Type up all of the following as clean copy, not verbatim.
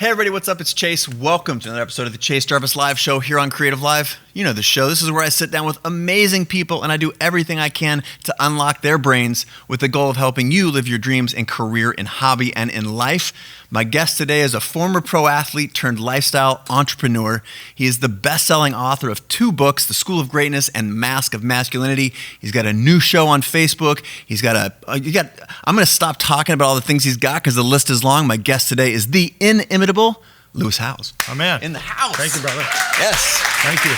Hey everybody, what's up? It's Chase. Welcome to another episode of the Chase Jarvis Live Show here on CreativeLive. You know the show. This is where I sit down with amazing people and I do everything I can to unlock their brains with the goal of helping you live your dreams in career, in hobby, and in life. My guest today is a former pro athlete turned lifestyle entrepreneur. He is the best-selling author of 2 books, The School of Greatness and Mask of Masculinity. He's got a new show on Facebook. He's got I'm going to stop talking about all the things he's got because the list is long. My guest today is the inimitable Lewis Howes. Oh, man. In the house. Thank you, brother. Yes. Thank you.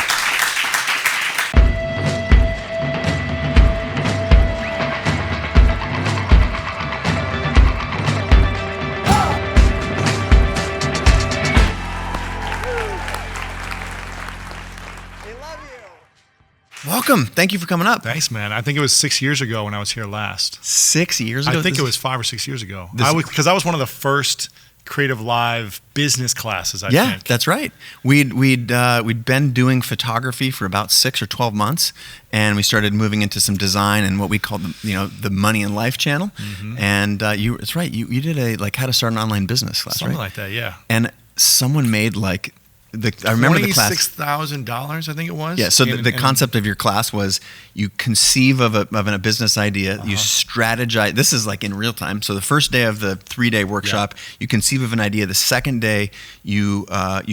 Welcome. Thank you for coming up. Thanks, man. I think it was 6 years ago when I was here last. 6 years ago? I think it was 5 or 6 years ago. Because I was one of the first CreativeLive business classes, I think. Yeah, that's right. We'd been doing photography for about 6 or 12 months, and we started moving into some design and what we called the Money and Life channel. Mm-hmm. And it's right. You did a how to start an online business class, something right? like that, yeah. And someone made I remember the class. $26,000, I think it was. Yeah. So the concept of your class was you conceive of a business idea, you strategize. This is like in real time. So the first day of the 3-day workshop, you conceive of an idea. The second day, you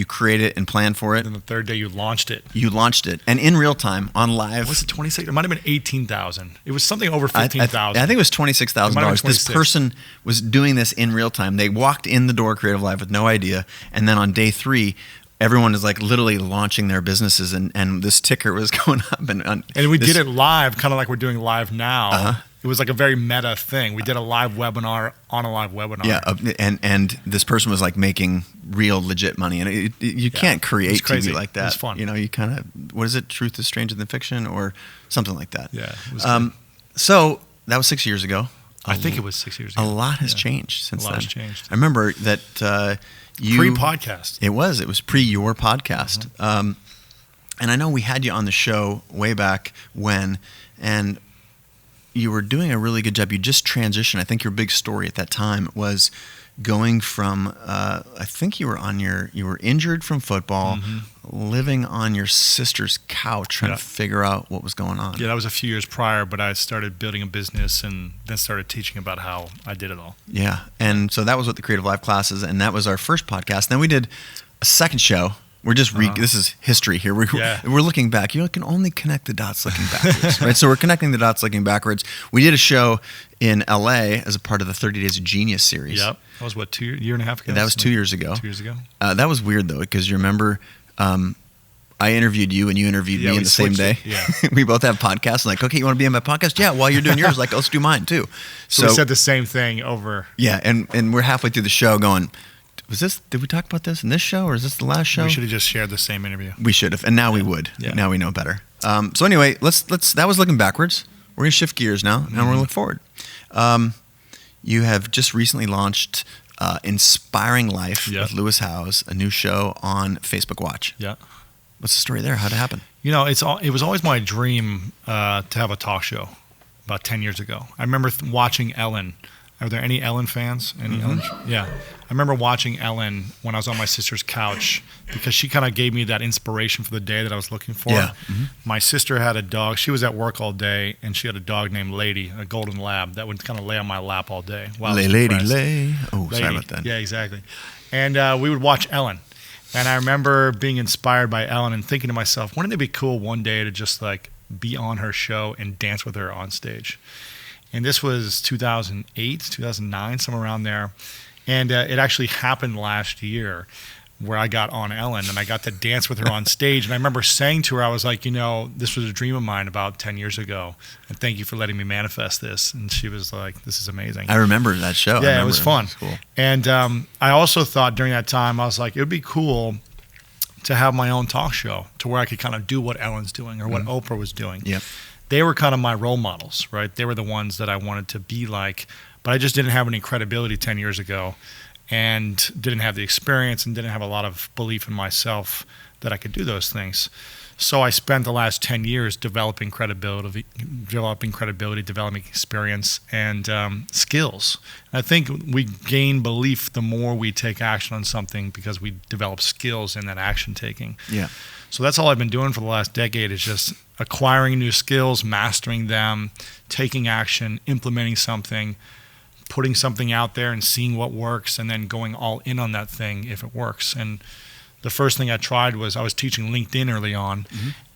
create it and plan for it. And the third day, you launched it. And in real time on live. Was it 26? It might have been 18,000. It was something over 15,000. I think it was $26,000. This person was doing this in real time. They walked in the door CreativeLive with no idea, and then on day 3. Everyone is literally launching their businesses, and this ticker was going up. And we did it live, kind of like we're doing live now. It was like a very meta thing. We did a live webinar on a live webinar. Yeah, and this person was making real legit money, and you can't create TV like that. It was fun. You kind of, what is it? Truth is stranger than fiction, or something like that. Yeah. It was so that was 6 years ago. I think it was 6 years ago. A lot has changed since then. A lot has changed. I remember that. Pre-podcast. It was pre your podcast. And I know we had you on the show way back when, and you were doing a really good job. You just transitioned. I think your big story at that time was going from, I think you were injured from football, living on your sister's couch trying to figure out what was going on. Yeah, that was a few years prior, but I started building a business and then started teaching about how I did it all. Yeah, and so that was what the CreativeLive classes, and that was our first podcast. Then we did a second show. We're just this is history here. We're looking back. You can only connect the dots looking backwards, right? So we're connecting the dots looking backwards. We did a show in LA as a part of the 30 Days of Genius series. Yep. That was what, year and a half ago? That was 2 years ago. 2 years ago. That was weird though, because you remember I interviewed you and you interviewed me in the same day. Yeah. We both have podcasts. Okay, you want to be on my podcast? Yeah, while you're doing yours, let's do mine too. So we said the same thing over. Yeah, and we're halfway through the show going, did we talk about this in this show or is this the last show? We should have just shared the same interview. We should have, and now we would. Yeah. Now we know better. So anyway, let's. That was looking backwards. We're gonna shift gears now, and we're gonna look forward. You have just recently launched Inspiring Life with Lewis Howes, a new show on Facebook Watch. Yeah. What's the story there? How'd it happen? It was always my dream to have a talk show. About 10 years ago, I remember watching Ellen. Are there any Ellen fans? Ellen? Yeah. I remember watching Ellen when I was on my sister's couch because she kind of gave me that inspiration for the day that I was looking for. Yeah. My sister had a dog. She was at work all day, and she had a dog named Lady, a golden lab, that would kind of lay on my lap all day. Lady. Oh, sorry about that. Yeah, exactly. And we would watch Ellen. And I remember being inspired by Ellen and thinking to myself, wouldn't it be cool one day to just be on her show and dance with her on stage? And this was 2008, 2009, somewhere around there. And it actually happened last year where I got on Ellen and I got to dance with her on stage. And I remember saying to her, I was like, this was a dream of mine about 10 years ago. And thank you for letting me manifest this. And she was like, this is amazing. I remember that show. Yeah, it was fun. It was cool. And I also thought during that time, I was like, it would be cool to have my own talk show to where I could kind of do what Ellen's doing or what Oprah was doing. Yep. They were kind of my role models, right? They were the ones that I wanted to be like, but I just didn't have any credibility 10 years ago and didn't have the experience and didn't have a lot of belief in myself that I could do those things. So I spent the last 10 years developing credibility, developing experience, and skills. And I think we gain belief the more we take action on something because we develop skills in that action taking. Yeah. So that's all I've been doing for the last decade is just acquiring new skills, mastering them, taking action, implementing something, putting something out there and seeing what works, and then going all in on that thing if it works. And the first thing I tried was I was teaching LinkedIn early on,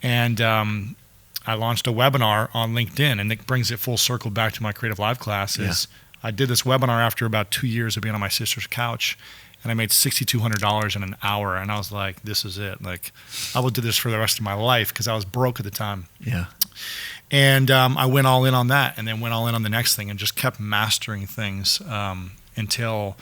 and I launched a webinar on LinkedIn, and it brings it full circle back to my CreativeLive classes. I did this webinar after about 2 years of being on my sister's couch, and I made $6,200 in an hour, and I was like, this is it. Like, I will do this for the rest of my life because I was broke at the time. Yeah. And I went all in on that, and then went all in on the next thing and just kept mastering things until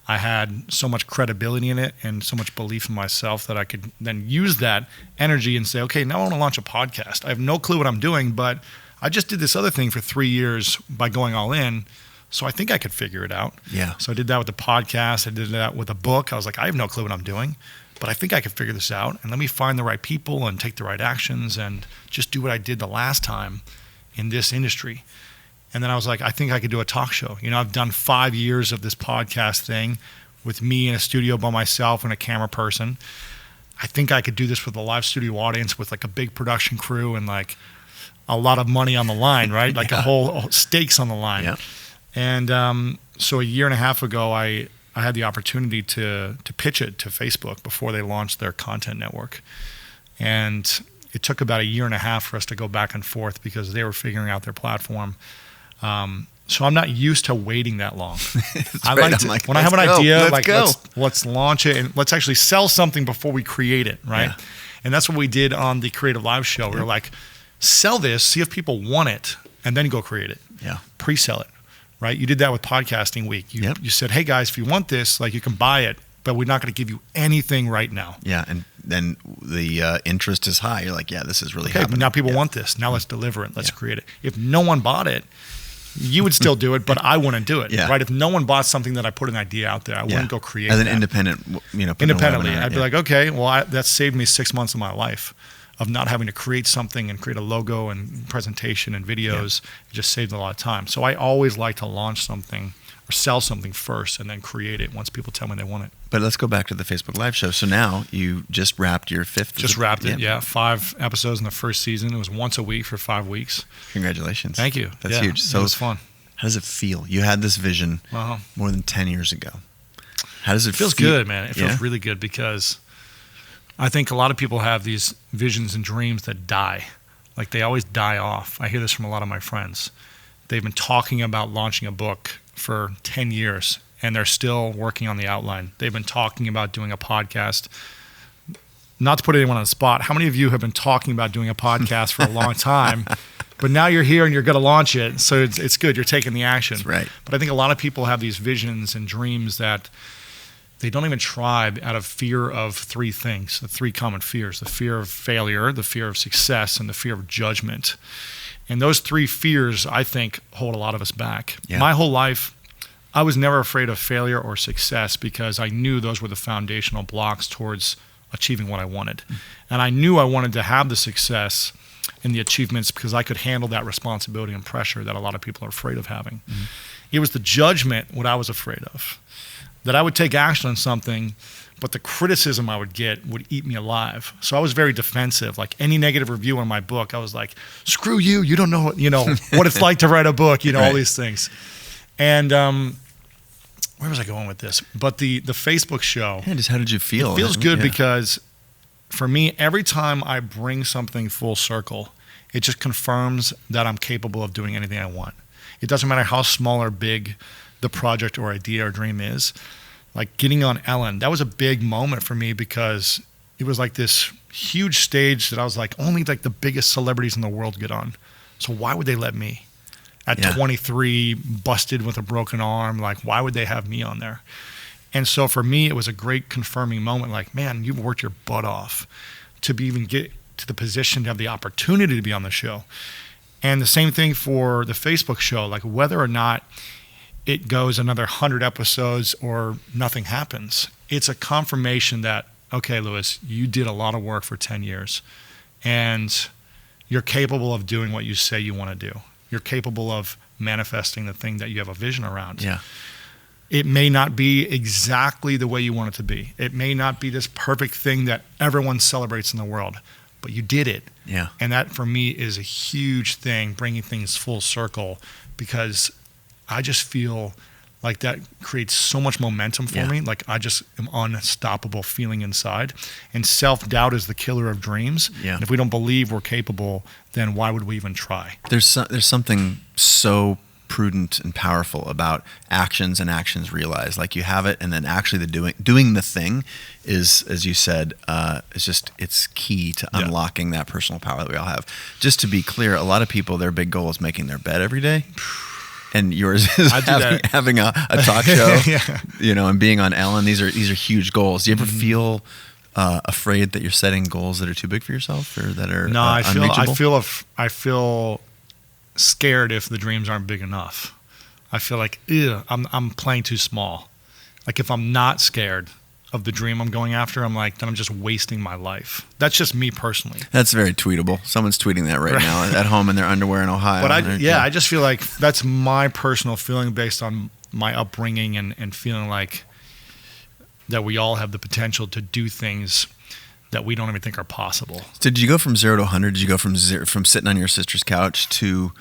I had so much credibility in it and so much belief in myself that I could then use that energy and say, okay, now I want to launch a podcast. I have no clue what I'm doing, but I just did this other thing for 3 years by going all in. So I think I could figure it out. Yeah. So I did that with the podcast. I did that with a book. I was like, I have no clue what I'm doing, but I think I could figure this out. And let me find the right people and take the right actions and just do what I did the last time in this industry. And then I was like, I think I could do a talk show. You know, I've done 5 years of this podcast thing with me in a studio by myself and a camera person. I think I could do this with a live studio audience with like a big production crew and like a lot of money on the line, right? Like a whole stakes on the line. Yeah. And so a year and a half ago, I had the opportunity to pitch it to Facebook before they launched their content network. And it took about a year and a half for us to go back and forth because they were figuring out their platform. So I'm not used to waiting that long. I like to, when I have an idea, let's launch it and let's actually sell something before we create it, right? Yeah. And that's what we did on the CreativeLive show. We were like, sell this, see if people want it, and then go create it. Yeah. Pre-sell it, right? You did that with Podcasting Week. You said, hey guys, if you want this, like you can buy it, but we're not going to give you anything right now. Yeah, and then the interest is high. You're like, yeah, this is really happening. Now people want this. Now let's deliver it. Let's create it. If no one bought it, you would still do it, but I wouldn't do it, right? If no one bought something that I put an idea out there, I wouldn't go create it. As an independent, independently, I'd be like, okay, well, that saved me 6 months of my life of not having to create something and create a logo and presentation and videos. It just saved a lot of time. So I always like to launch something or sell something first and then create it once people tell me they want it. But let's go back to the Facebook Live show. So now you just wrapped your fifth. Just wrapped it, 5 episodes in the first season. It was once a week for 5 weeks. Congratulations. Thank you. That's huge. So it was fun. How does it feel? You had this vision more than 10 years ago. How does it feel? It feels good, man. It feels really good because I think a lot of people have these visions and dreams that die. Like they always die off. I hear this from a lot of my friends. They've been talking about launching a book for 10 years and they're still working on the outline. They've been talking about doing a podcast. Not to put anyone on the spot, how many of you have been talking about doing a podcast for a long time, but now you're here and you're going to launch it, so it's good. You're taking the action. That's right. But I think a lot of people have these visions and dreams that they don't even try out of fear of 3 things, the 3 common fears: the fear of failure, the fear of success, and the fear of judgment. And those 3 fears, I think, hold a lot of us back. Yeah. My whole life, I was never afraid of failure or success because I knew those were the foundational blocks towards achieving what I wanted. Mm-hmm. And I knew I wanted to have the success and the achievements because I could handle that responsibility and pressure that a lot of people are afraid of having. Mm-hmm. It was the judgment what I was afraid of, that I would take action on something, but the criticism I would get would eat me alive. So I was very defensive. Like any negative review on my book, I was like, screw you, you don't know, what it's like to write a book, all these things. And where was I going with this? But the Facebook show. Yeah, just how did you feel? It feels good because for me, every time I bring something full circle, it just confirms that I'm capable of doing anything I want. It doesn't matter how small or big the project or idea or dream is. Like getting on Ellen, that was a big moment for me because it was like this huge stage that I was like, only like the biggest celebrities in the world get on. So why would they let me? At 23, busted with a broken arm, like why would they have me on there? And so for me, it was a great confirming moment. Like, man, you've worked your butt off to even get to the position to have the opportunity to be on the show. And the same thing for the Facebook show, like whether or not it goes another 100 episodes or nothing happens, it's a confirmation that, okay, Lewis, you did a lot of work for 10 years and you're capable of doing what you say you want to do. You're capable of manifesting the thing that you have a vision around. Yeah. It may not be exactly the way you want it to be. It may not be this perfect thing that everyone celebrates in the world, but you did it. Yeah. And that for me is a huge thing, bringing things full circle, because I just feel like that creates so much momentum for me. Like I just am unstoppable feeling inside. And self-doubt is the killer of dreams. Yeah. And if we don't believe we're capable, then why would we even try? There's something so prudent and powerful about actions and actions realized. Like you have it, and then actually doing the thing is, as you said, it's key to unlocking that personal power that we all have. Just to be clear, a lot of people, their big goal is making their bed every day. And yours is having a talk show, and being on Ellen. These are huge goals. Do you ever feel afraid that you're setting goals that are too big for yourself, or that are unreachable? I feel scared if the dreams aren't big enough. I feel like I'm playing too small. Like if I'm not scared of the dream I'm going after, I'm like, then I'm just wasting my life. That's just me personally. That's very tweetable. Someone's tweeting that right now at home in their underwear in Ohio. But I just feel like that's my personal feeling based on my upbringing and feeling like that we all have the potential to do things that we don't even think are possible. So did you go from 0 to 100? Did you go from sitting on your sister's couch to,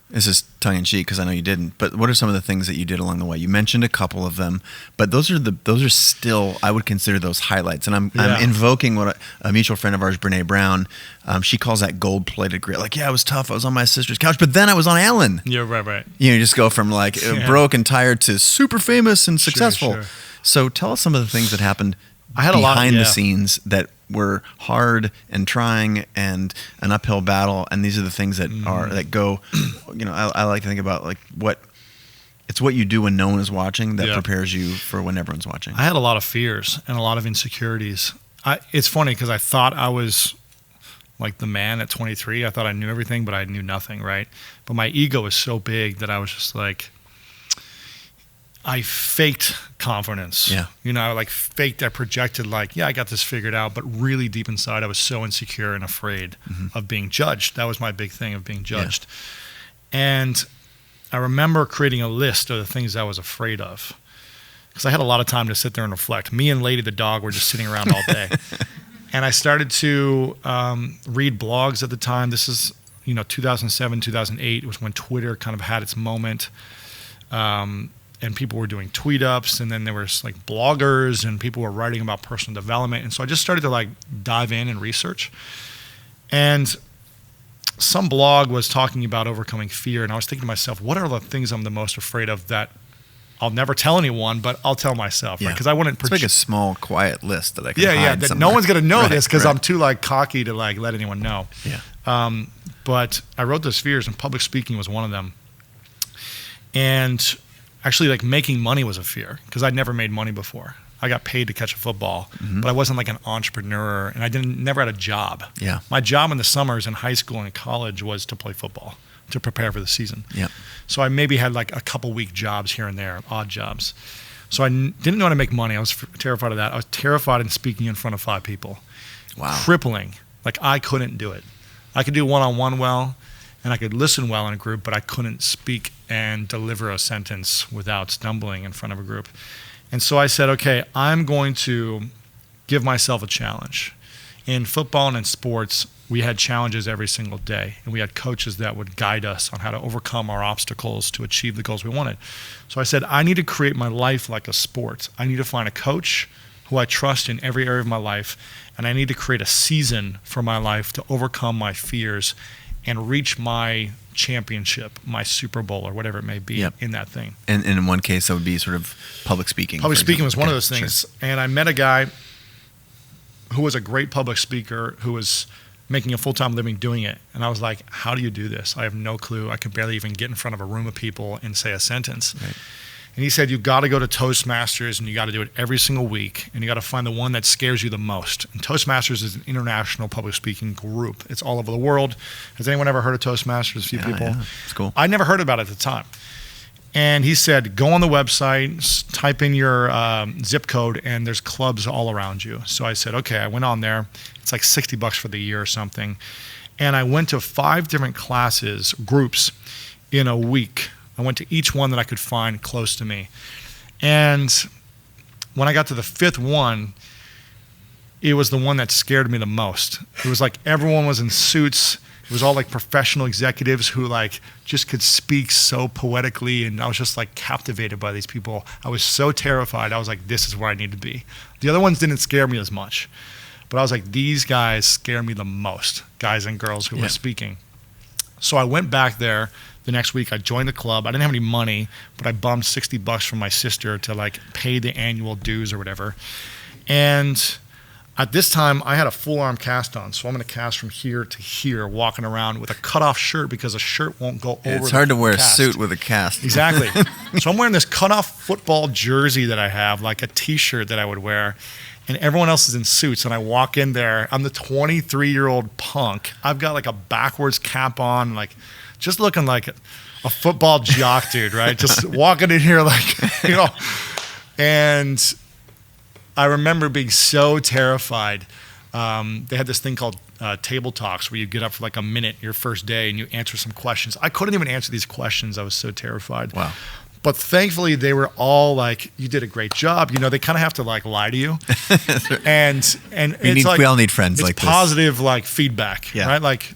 this is tongue in cheek because I know you didn't, but what are some of the things that you did along the way? You mentioned a couple of them, but those are still, I would consider those highlights. And I'm invoking what a mutual friend of ours, Brene Brown, she calls that gold-plated grit. Like, I was tough. I was on my sister's couch, but then I was on Ellen. Yeah, right. You just go from like broke and tired to super famous and successful. Sure. So tell us some of the things that happened behind the scenes that were hard and trying and an uphill battle, and these are the things that go. I like to think about like what you do when no one is watching that prepares you for when everyone's watching. I had a lot of fears and a lot of insecurities. It's funny because I thought I was like the man at 23. I thought I knew everything, but I knew nothing, right? But my ego was so big that I was just like, I faked confidence. Yeah. I faked, I projected like, I got this figured out, but really deep inside I was so insecure and afraid of being judged. That was my big thing, of being judged. Yeah. And I remember creating a list of the things I was afraid of, because I had a lot of time to sit there and reflect. Me and Lady the dog were just sitting around all day. And I started to read blogs at the time. This is 2007, 2008. It was when Twitter kind of had its moment. And people were doing tweet ups, and then there was like bloggers and people were writing about personal development. And so I just started to like dive in and research. And some blog was talking about overcoming fear. And I was thinking to myself, what are the things I'm the most afraid of that I'll never tell anyone, but I'll tell myself, right? Because I wouldn't. It's like a small, quiet list that I can hide that somewhere. No one's gonna know this because I'm too like cocky to like let anyone know. Yeah. But I wrote those fears, and public speaking was one of them. And actually, like making money was a fear because I'd never made money before. I got paid to catch a football, but I wasn't like an entrepreneur, and I never had a job. Yeah. My job in the summers in high school and college was to play football, to prepare for the season. Yeah. So I maybe had like a couple week jobs here and there, odd jobs. So I didn't know how to make money. I was terrified of that. I was terrified in speaking in front of 5 people. Wow. Crippling. Like I couldn't do it. I could do one-on-one well, and I could listen well in a group, but I couldn't speak and deliver a sentence without stumbling in front of a group. And so I said, okay, I'm going to give myself a challenge. In football and in sports, we had challenges every single day, and we had coaches that would guide us on how to overcome our obstacles to achieve the goals we wanted. So I said, I need to create my life like a sport. I need to find a coach who I trust in every area of my life, and I need to create a season for my life to overcome my fears and reach my championship, my Super Bowl, or whatever it may be in that thing. And in one case, that would be sort of public speaking. Public speaking was one of those things. Sure. And I met a guy who was a great public speaker who was making a full-time living doing it. And I was like, how do you do this? I have no clue. I can barely even get in front of a room of people and say a sentence. Right. And he said, you got to go to Toastmasters, and you got to do it every single week, and you got to find the one that scares you the most. And Toastmasters is an international public speaking group. It's all over the world. Has anyone ever heard of Toastmasters? A few people. Yeah, it's cool. I never heard about it at the time. And he said, go on the website, type in your zip code, and there's clubs all around you. So I said, okay. I went on there. It's like $60 for the year or something. And I went to 5 different classes, groups, in a week. I went to each one that I could find close to me. And when I got to the 5th one, it was the one that scared me the most. It was like everyone was in suits. It was all like professional executives who like just could speak so poetically, and I was just like captivated by these people. I was so terrified. I was like, this is where I need to be. The other ones didn't scare me as much, but I was like, these guys scare me the most, guys and girls who were speaking. So I went back there the next week. I joined the club. I didn't have any money, but I bummed $60 from my sister to like pay the annual dues or whatever. And at this time, I had a full arm cast on, so I'm going to cast from here to here, walking around with a cutoff shirt because a shirt won't go over. It's hard to wear cast. a suit with a cast. Exactly. So I'm wearing this cutoff football jersey that I have, like a T-shirt that I would wear, and everyone else is in suits. And I walk in there. I'm the 23-year-old punk. I've got like a backwards cap on, like just looking like a football jock dude, right? Just walking in here like, you know, and I remember being so terrified. They had this thing called table talks where you get up for like a minute your first day and you answer some questions. I couldn't even answer these questions. I was so terrified. Wow. But thankfully they were all like, you did a great job. You know, they kind of have to like lie to you. and we all need friends like this. this. It's positive like feedback, right? Like,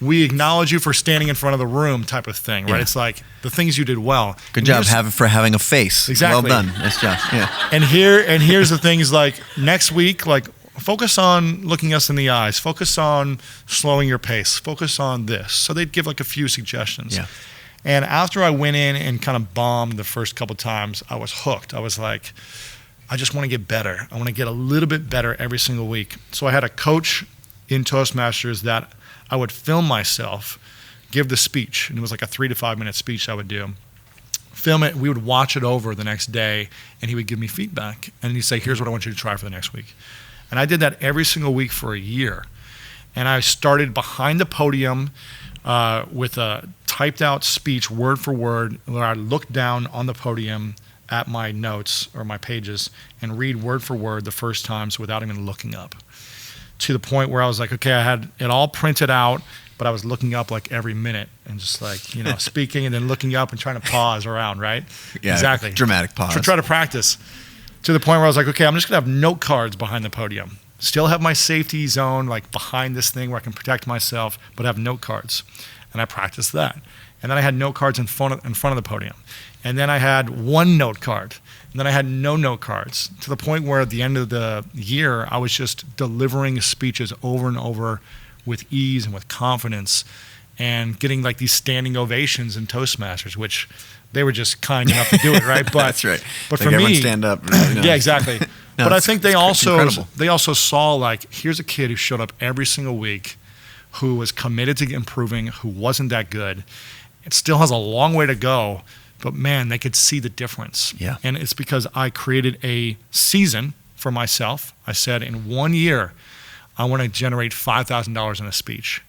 we acknowledge you for standing in front of the room type of thing, right? It's like the things you did well. Good job for having a face. Exactly. Well done. Nice job. Yeah. And here's the thing is like next week, like focus on looking us in the eyes, focus on slowing your pace, focus on this. So they'd give like a few suggestions. Yeah. And after I went in and kind of bombed the first couple times, I was hooked. I was like, I just want to get better. I want to get a little bit better every single week. So I had a coach in Toastmasters that I would film myself, give the speech, and it was like a 3 to 5 minute speech I would do. Film it, we would watch it over the next day, and he would give me feedback. And he'd say, here's what I want you to try for the next week. And I did that every single week for a year. And I started behind the podium with a typed out speech, word for word, where I looked down on the podium at my notes or my pages and read word for word the first times without even looking up. To the point where I was like, okay, I had it all printed out, but I was looking up like every minute and just like, you know, speaking and then looking up and trying to pause around, right? Yeah, exactly. Dramatic pause. Try to practice. To the point where I was like, okay, I'm just going to have note cards behind the podium. Still have my safety zone like behind this thing where I can protect myself, but have note cards. And I practiced that. And then I had note cards in front of the podium. And then I had one note card. And then I had no note cards, to the point where at the end of the year, I was just delivering speeches over and over with ease and with confidence and getting like these standing ovations in Toastmasters, which they were just kind enough to do it, right? But that's right. But like for everyone me, stand up. Yeah, exactly. No, but I think they also saw like, here's a kid who showed up every single week, who was committed to improving, who wasn't that good. It still has a long way to go, but man, they could see the difference. Yeah. And it's because I created a season for myself. I said, in 1 year, I want to generate $5,000 in a speech.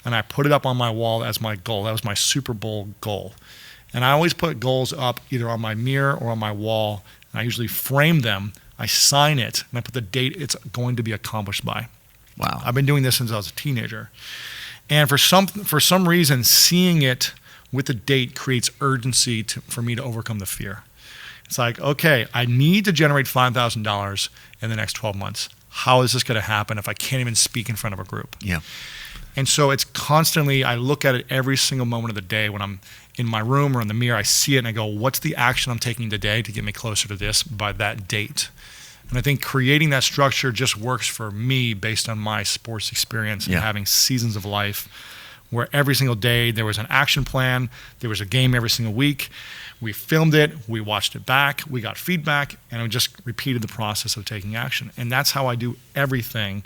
And I put it up on my wall as my goal. That was my Super Bowl goal. And I always put goals up either on my mirror or on my wall. And I usually frame them. I sign it, and I put the date it's going to be accomplished by. Wow. I've been doing this since I was a teenager. And for some reason, seeing it with the date creates urgency for me to overcome the fear. It's like, okay, I need to generate $5,000 in the next 12 months. How is this going to happen if I can't even speak in front of a group? Yeah. And so it's constantly, I look at it every single moment of the day when I'm in my room or in the mirror. I see it and I go, what's the action I'm taking today to get me closer to this by that date? And I think creating that structure just works for me based on my sports experience and having seasons of life where every single day there was an action plan, there was a game every single week. We filmed it, we watched it back, we got feedback, and we just repeated the process of taking action. And that's how I do everything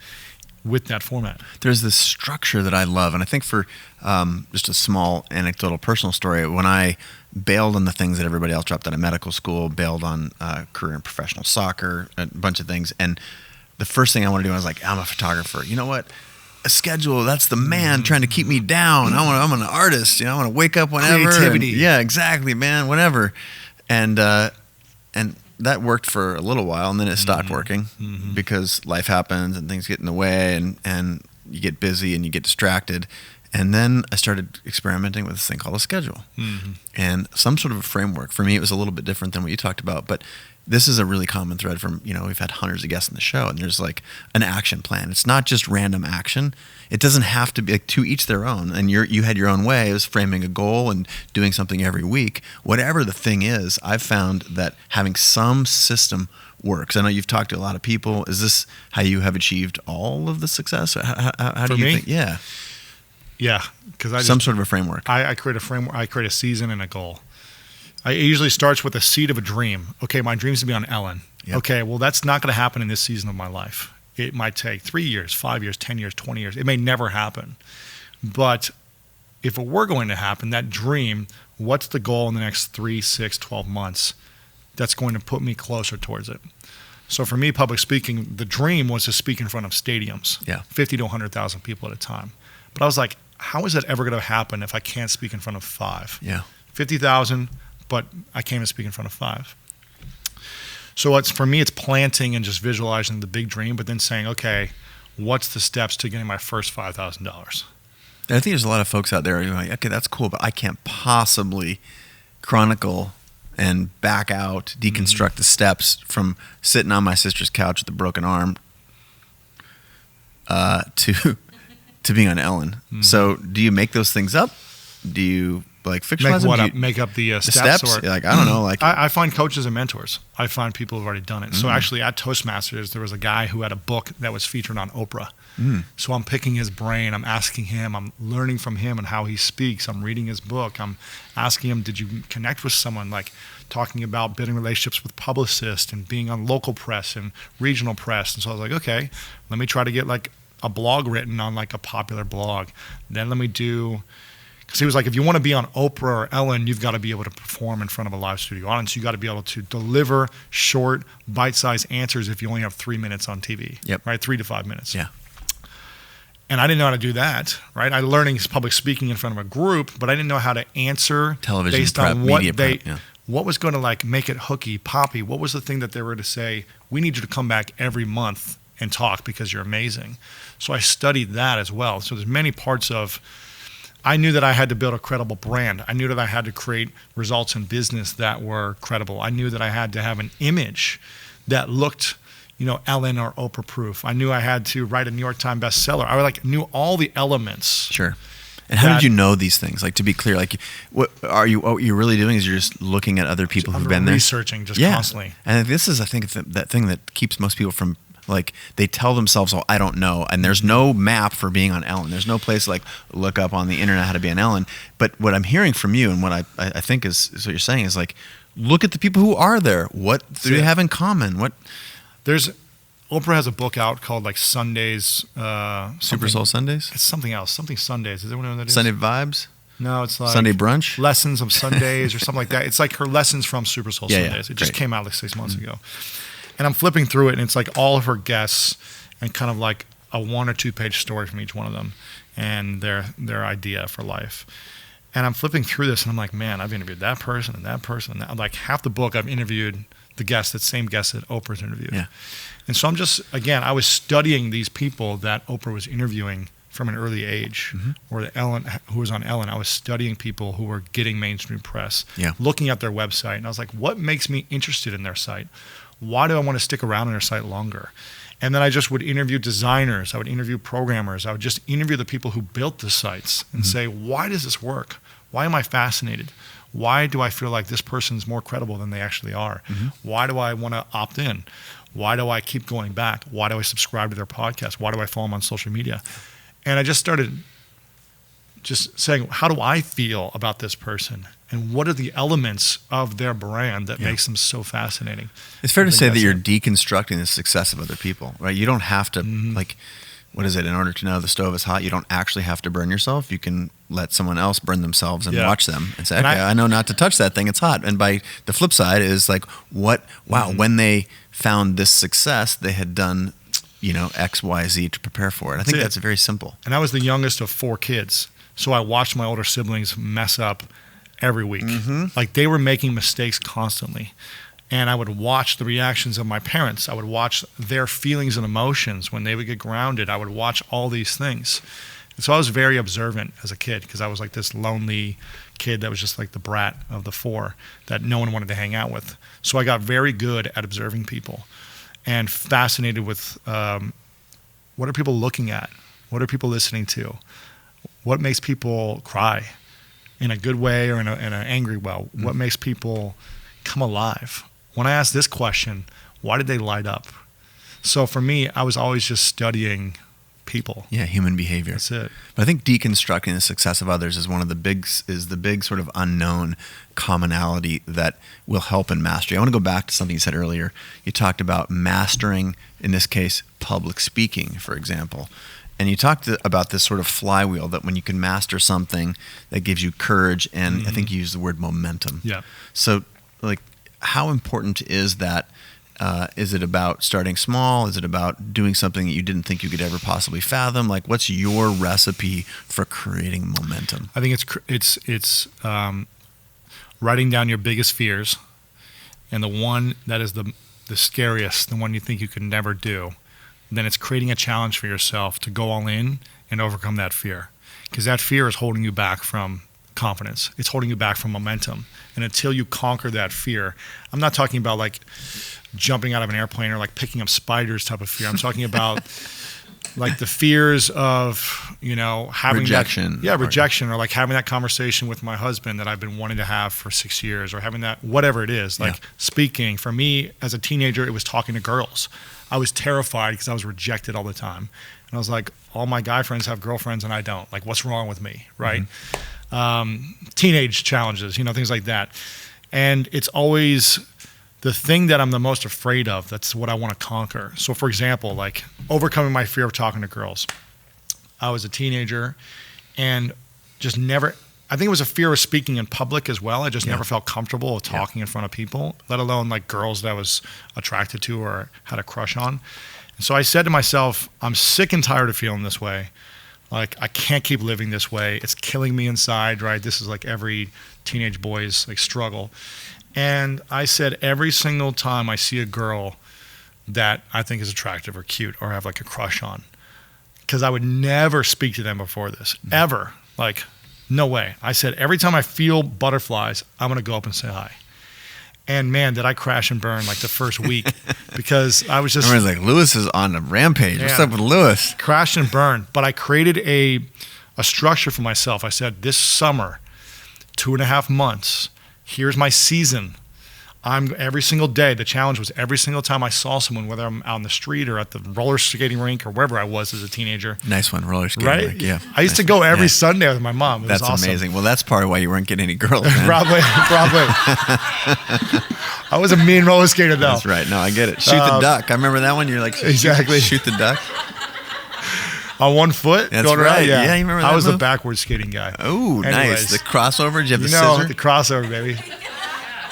with that format. There's this structure that I love, and I think for just a small anecdotal personal story, when I bailed on the things that everybody else dropped out of medical school, bailed on career in professional soccer, a bunch of things, and the first thing I want to do, I was like, I'm a photographer. You know what? a schedule. That's the man trying to keep me down. I'm an artist. I want to wake up whenever. Creativity. Yeah, exactly, man. Whenever. And that worked for a little while, and then it stopped working because life happens and things get in the way, and you get busy and you get distracted. And then I started experimenting with this thing called a schedule and some sort of a framework. For me, it was a little bit different than what you talked about, but this is a really common thread from, we've had hundreds of guests in the show, and there's like an action plan. It's not just random action. It doesn't have to be like to each their own. And you had your own way. It was framing a goal and doing something every week. Whatever the thing is, I've found that having some system works. I know you've talked to a lot of people. Is this how you have achieved all of the success? How do you think? Yeah. Yeah, because some sort of a framework. I create a framework. I create a season and a goal. It usually starts with a seed of a dream. Okay, my dream is to be on Ellen. Yep. Okay, well, that's not going to happen in this season of my life. It might take 3 years, 5 years, 10 years, 20 years. It may never happen. But if it were going to happen, that dream, what's the goal in the next 3, 6, 12 months that's going to put me closer towards it? So for me, public speaking, the dream was to speak in front of stadiums, 50 to 100,000 people at a time. But I was like, how is that ever going to happen if I can't speak in front of 5? 50,000, but I can't even speak in front of 5. So for me, it's planting and just visualizing the big dream, but then saying, okay, what's the steps to getting my first $5,000? I think there's a lot of folks out there who are like, okay, that's cool, but I can't possibly chronicle and back out, deconstruct the steps from sitting on my sister's couch with a broken arm to being on Ellen. So do you make those things up? Do you like fictionalize them? Make up the steps? Or, like, I don't know. Like I find coaches and mentors. I find people who've already done it. So actually at Toastmasters, there was a guy who had a book that was featured on Oprah. So I'm picking his brain. I'm asking him. I'm learning from him and how he speaks. I'm reading his book. I'm asking him, did you connect with someone? Like talking about building relationships with publicists and being on local press and regional press. And so I was like, okay, let me try to get like a blog written on like a popular blog. Then let me do, because he was like, if you want to be on Oprah or Ellen, you've got to be able to perform in front of a live studio audience. You got to be able to deliver short, bite-sized answers if you only have 3 minutes on TV. Right, 3 to 5 minutes. And I didn't know how to do that. Right, I learning public speaking in front of a group, but I didn't know how to answer television based prep, on what media they. prep, What was going to like make it hooky, poppy? What was the thing that they were to say? We need you to come back every month and talk because you're amazing. So I studied that as well. So there's many parts of, I knew that I had to build a credible brand. I knew that I had to create results in business that were credible. I knew that I had to have an image that looked, Ellen or Oprah proof. I knew I had to write a New York Times bestseller. I knew all the elements. Sure. And how did you know these things? Like, to be clear, like, what you're really doing is you're just looking at other people who've been there. Researching just constantly. And this is, I think, that thing that keeps most people from, like, they tell themselves, oh, I don't know. And there's no map for being on Ellen. There's no place like look up on the internet how to be on Ellen. But what I'm hearing from you and what I think is what you're saying is like, look at the people who are there. What do they have in common? Oprah has a book out called like Sundays. Super Soul Sundays? It's something else. Something Sundays. Does anyone know what that is? Sunday Vibes? No, it's like Sunday Brunch? Lessons of Sundays or something like that. It's like her lessons from Super Soul Sundays. Yeah, it just came out like 6 months ago. And I'm flipping through it, and it's like all of her guests and kind of like a 1 or 2 page story from each one of them and their idea for life. And I'm flipping through this, and I'm like, man, I've interviewed that person and that person. And that. Like half the book I've interviewed the guests, that same guest that Oprah's interviewed. Yeah. And so I'm just, again, I was studying these people that Oprah was interviewing from an early age, or who was on Ellen. I was studying people who were getting mainstream press, looking at their website. And I was like, what makes me interested in their site? Why do I want to stick around on their site longer? And then I just would interview designers. I would interview programmers. I would just interview the people who built the sites and say, why does this work? Why am I fascinated? Why do I feel like this person's more credible than they actually are? Why do I want to opt in? Why do I keep going back? Why do I subscribe to their podcast? Why do I follow them on social media? And I just started just saying, how do I feel about this person? And what are the elements of their brand that makes them so fascinating? It's fair to say that you're deconstructing the success of other people, right? You don't have to, like, what is it? In order to know the stove is hot, you don't actually have to burn yourself. You can let someone else burn themselves and watch them and say, okay, I know not to touch that thing. It's hot. And by the flip side is like, when they found this success, they had done X, Y, Z to prepare for it. I think that's very simple. And I was the youngest of 4 kids. So I watched my older siblings mess up every week. Like they were making mistakes constantly. And I would watch the reactions of my parents. I would watch their feelings and emotions when they would get grounded. I would watch all these things. And so I was very observant as a kid because I was like this lonely kid that was just like the brat of the 4 that no one wanted to hang out with. So I got very good at observing people and fascinated with what are people looking at? What are people listening to? What makes people cry in a good way or in an angry way? What makes people come alive? When I asked this question, why did they light up? So for me, I was always just studying people. Yeah, human behavior. That's it. But I think deconstructing the success of others is the big sort of unknown commonality that will help in mastery. I want to go back to something you said earlier. You talked about mastering, in this case, public speaking, for example. And you talked about this sort of flywheel that when you can master something that gives you courage, and I think you used the word momentum. Yeah. So, like, how important is that? Is it about starting small? Is it about doing something that you didn't think you could ever possibly fathom? Like, what's your recipe for creating momentum? I think it's writing down your biggest fears, and the one that is the scariest, the one you think you could never do. Then it's creating a challenge for yourself to go all in and overcome that fear, because that fear is holding you back from confidence. It's holding you back from momentum. And until you conquer that fear, I'm not talking about like jumping out of an airplane or like picking up spiders type of fear. I'm talking about like the fears of, having rejection. Rejection, or like having that conversation with my husband that I've been wanting to have for 6 years, or having that, whatever it is, like speaking. For me as a teenager, it was talking to girls. I was terrified because I was rejected all the time. And I was like, all my guy friends have girlfriends and I don't. Like, what's wrong with me, right? Teenage challenges, things like that. And it's always the thing that I'm the most afraid of. That's what I want to conquer. So for example, like overcoming my fear of talking to girls. I was a teenager and just never, I think it was a fear of speaking in public as well. I just never felt comfortable with talking in front of people, let alone like girls that I was attracted to or had a crush on. And so I said to myself, I'm sick and tired of feeling this way. Like, I can't keep living this way. It's killing me inside, right? This is like every teenage boy's like struggle. And I said, every single time I see a girl that I think is attractive or cute or have like a crush on, because I would never speak to them before this, ever. Like, no way. I said, every time I feel butterflies, I'm going to go up and say hi. And man, did I crash and burn like the first week, because I was just... Everyone's like, Lewis is on a rampage. What's up with Lewis? Crashed and burned. But I created a structure for myself. I said, this summer, 2.5 months, here's my season. I'm every single day. The challenge was every single time I saw someone, whether I'm out in the street or at the roller skating rink or wherever I was as a teenager. Nice one, roller skating right? rink. Yeah, I used to go every Sunday with my mom. It that's was awesome. Amazing. Well, that's part of why you weren't getting any girls. Man. probably. I was a mean roller skater though. That's right. No, I get it. Shoot the duck. I remember that one. You're like, exactly. Shoot the duck. On one foot? That's right. Around? Yeah, you remember that I was move? the backwards skating guy. Oh, nice. The crossover. Did you have the scissor? The crossover, baby.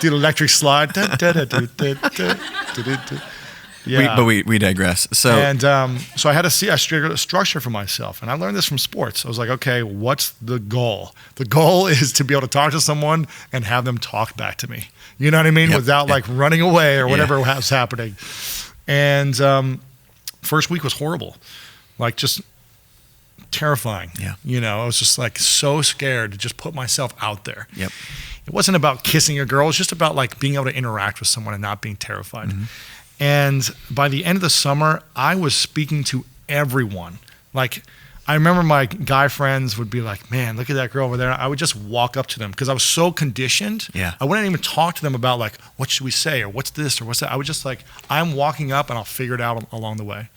Do the electric slide. Yeah. We digress. So so I had to see a structure for myself, and I learned this from sports. I was like, okay, what's the goal? The goal is to be able to talk to someone and have them talk back to me. You know what I mean? Yep. Without like running away or whatever was happening. And first week was horrible, like just terrifying. Yeah. I was just like so scared to just put myself out there. Yep. It wasn't about kissing a girl. It was just about like being able to interact with someone and not being terrified. Mm-hmm. And by the end of the summer, I was speaking to everyone. Like, I remember my guy friends would be like, man, look at that girl over there. I would just walk up to them because I was so conditioned. Yeah. I wouldn't even talk to them about like, what should we say? Or what's this? Or what's that? I would just like, I'm walking up and I'll figure it out along the way.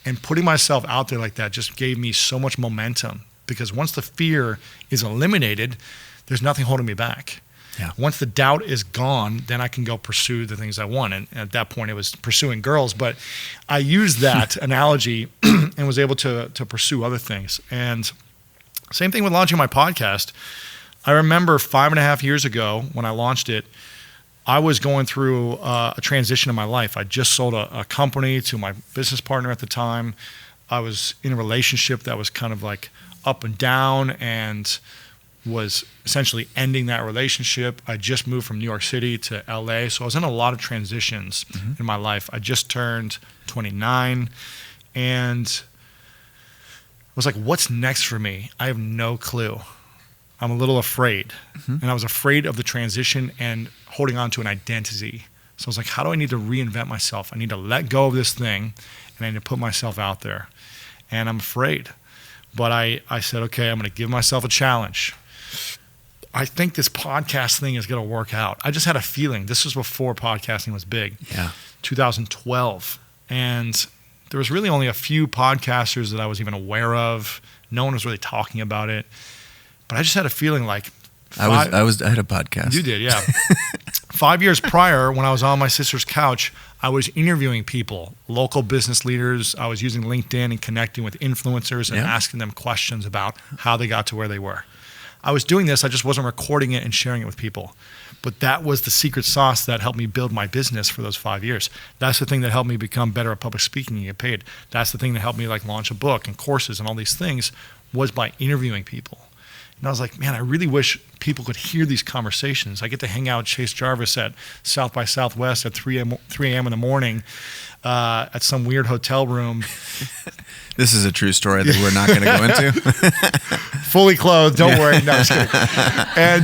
And putting myself out there like that just gave me so much momentum, because once the fear is eliminated, there's nothing holding me back. Yeah. Once the doubt is gone, then I can go pursue the things I want. And at that point, it was pursuing girls. But I used that analogy and was able to pursue other things. And same thing with launching my podcast. I remember 5.5 years ago when I launched it, I was going through a transition in my life. I just sold a company to my business partner at the time. I was in a relationship that was kind of like up and down and was essentially ending that relationship. I just moved from New York City to LA. So I was in a lot of transitions in my life. I just turned 29 and I was like, what's next for me? I have no clue. I'm a little afraid. And I was afraid of the transition and holding on to an identity. So I was like, how do I need to reinvent myself? I need to let go of this thing and I need to put myself out there. And I'm afraid. But I said, okay, I'm going to give myself a challenge. I think this podcast thing is going to work out. I just had a feeling. This was before podcasting was big. 2012. And there was really only a few podcasters that I was even aware of. No one was really talking about it. But I just had a feeling like I had a podcast. You did, yeah. 5 years prior, when I was on my sister's couch, I was interviewing people, local business leaders. I was using LinkedIn and connecting with influencers and asking them questions about how they got to where they were. I was doing this, I just wasn't recording it and sharing it with people. But that was the secret sauce that helped me build my business for those 5 years. That's the thing that helped me become better at public speaking and get paid. That's the thing that helped me like launch a book and courses and all these things was by interviewing people. And I was like, man, I really wish people could hear these conversations. I get to hang out with Chase Jarvis at South by Southwest at 3 a.m. in the morning at some weird hotel room. This is a true story that we're not going to go into. Fully clothed, don't worry. No, I'm just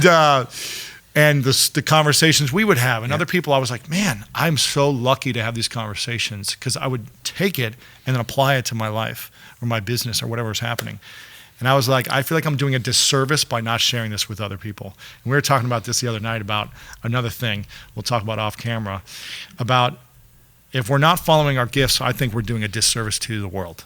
kidding. And the conversations we would have. And other people, I was like, man, I'm so lucky to have these conversations because I would take it and then apply it to my life or my business or whatever was happening. And I was like, I feel like I'm doing a disservice by not sharing this with other people. And we were talking about this the other night about another thing we'll talk about off camera, about if we're not following our gifts, I think we're doing a disservice to the world.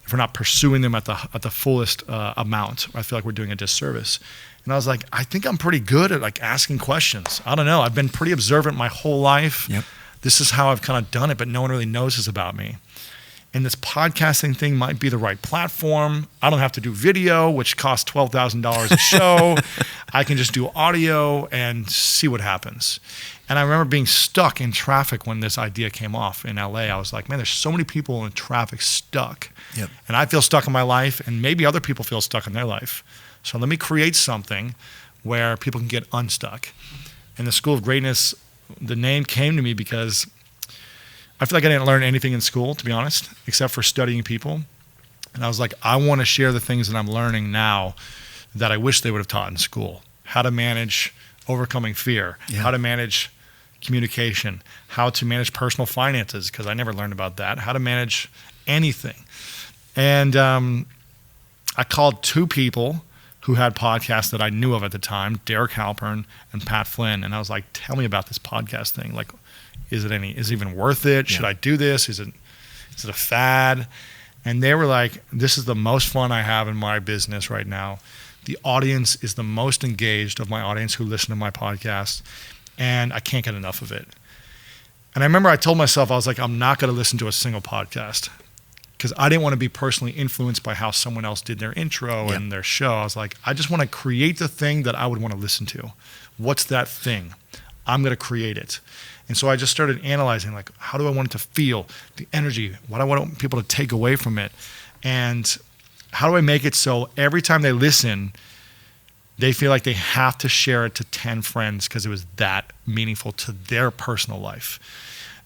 If we're not pursuing them at the fullest amount, I feel like we're doing a disservice. And I was like, I think I'm pretty good at like asking questions. I don't know. I've been pretty observant my whole life. This is how I've kind of done it, but no one really knows this about me. And this podcasting thing might be the right platform. I don't have to do video, which costs $12,000 a show. I can just do audio and see what happens. And I remember being stuck in traffic when this idea came off in LA. I was like, man, there's so many people in traffic stuck. And I feel stuck in my life, and maybe other people feel stuck in their life. So let me create something where people can get unstuck. And the School of Greatness, the name came to me because I feel like I didn't learn anything in school, to be honest, except for studying people. And I was like, I want to share the things that I'm learning now that I wish they would have taught in school. How to manage overcoming fear, how to manage communication, how to manage personal finances, because I never learned about that, how to manage anything. And I called two people who had podcasts that I knew of at the time, Derek Halpern and Pat Flynn. And I was like, tell me about this podcast thing. Like, is it even worth it? Should I do this? Is it a fad? And they were like, this is the most fun I have in my business right now. The audience is the most engaged of my audience who listen to my podcast, and I can't get enough of it. And I remember I told myself, I was like, I'm not going to listen to a single podcast because I didn't want to be personally influenced by how someone else did their intro and their show. I was like, I just want to create the thing that I would want to listen to. What's that thing? I'm going to create it. And so I just started analyzing, like, how do I want it to feel, the energy, what I want people to take away from it, and how do I make it so every time they listen, they feel like they have to share it to 10 friends because it was that meaningful to their personal life.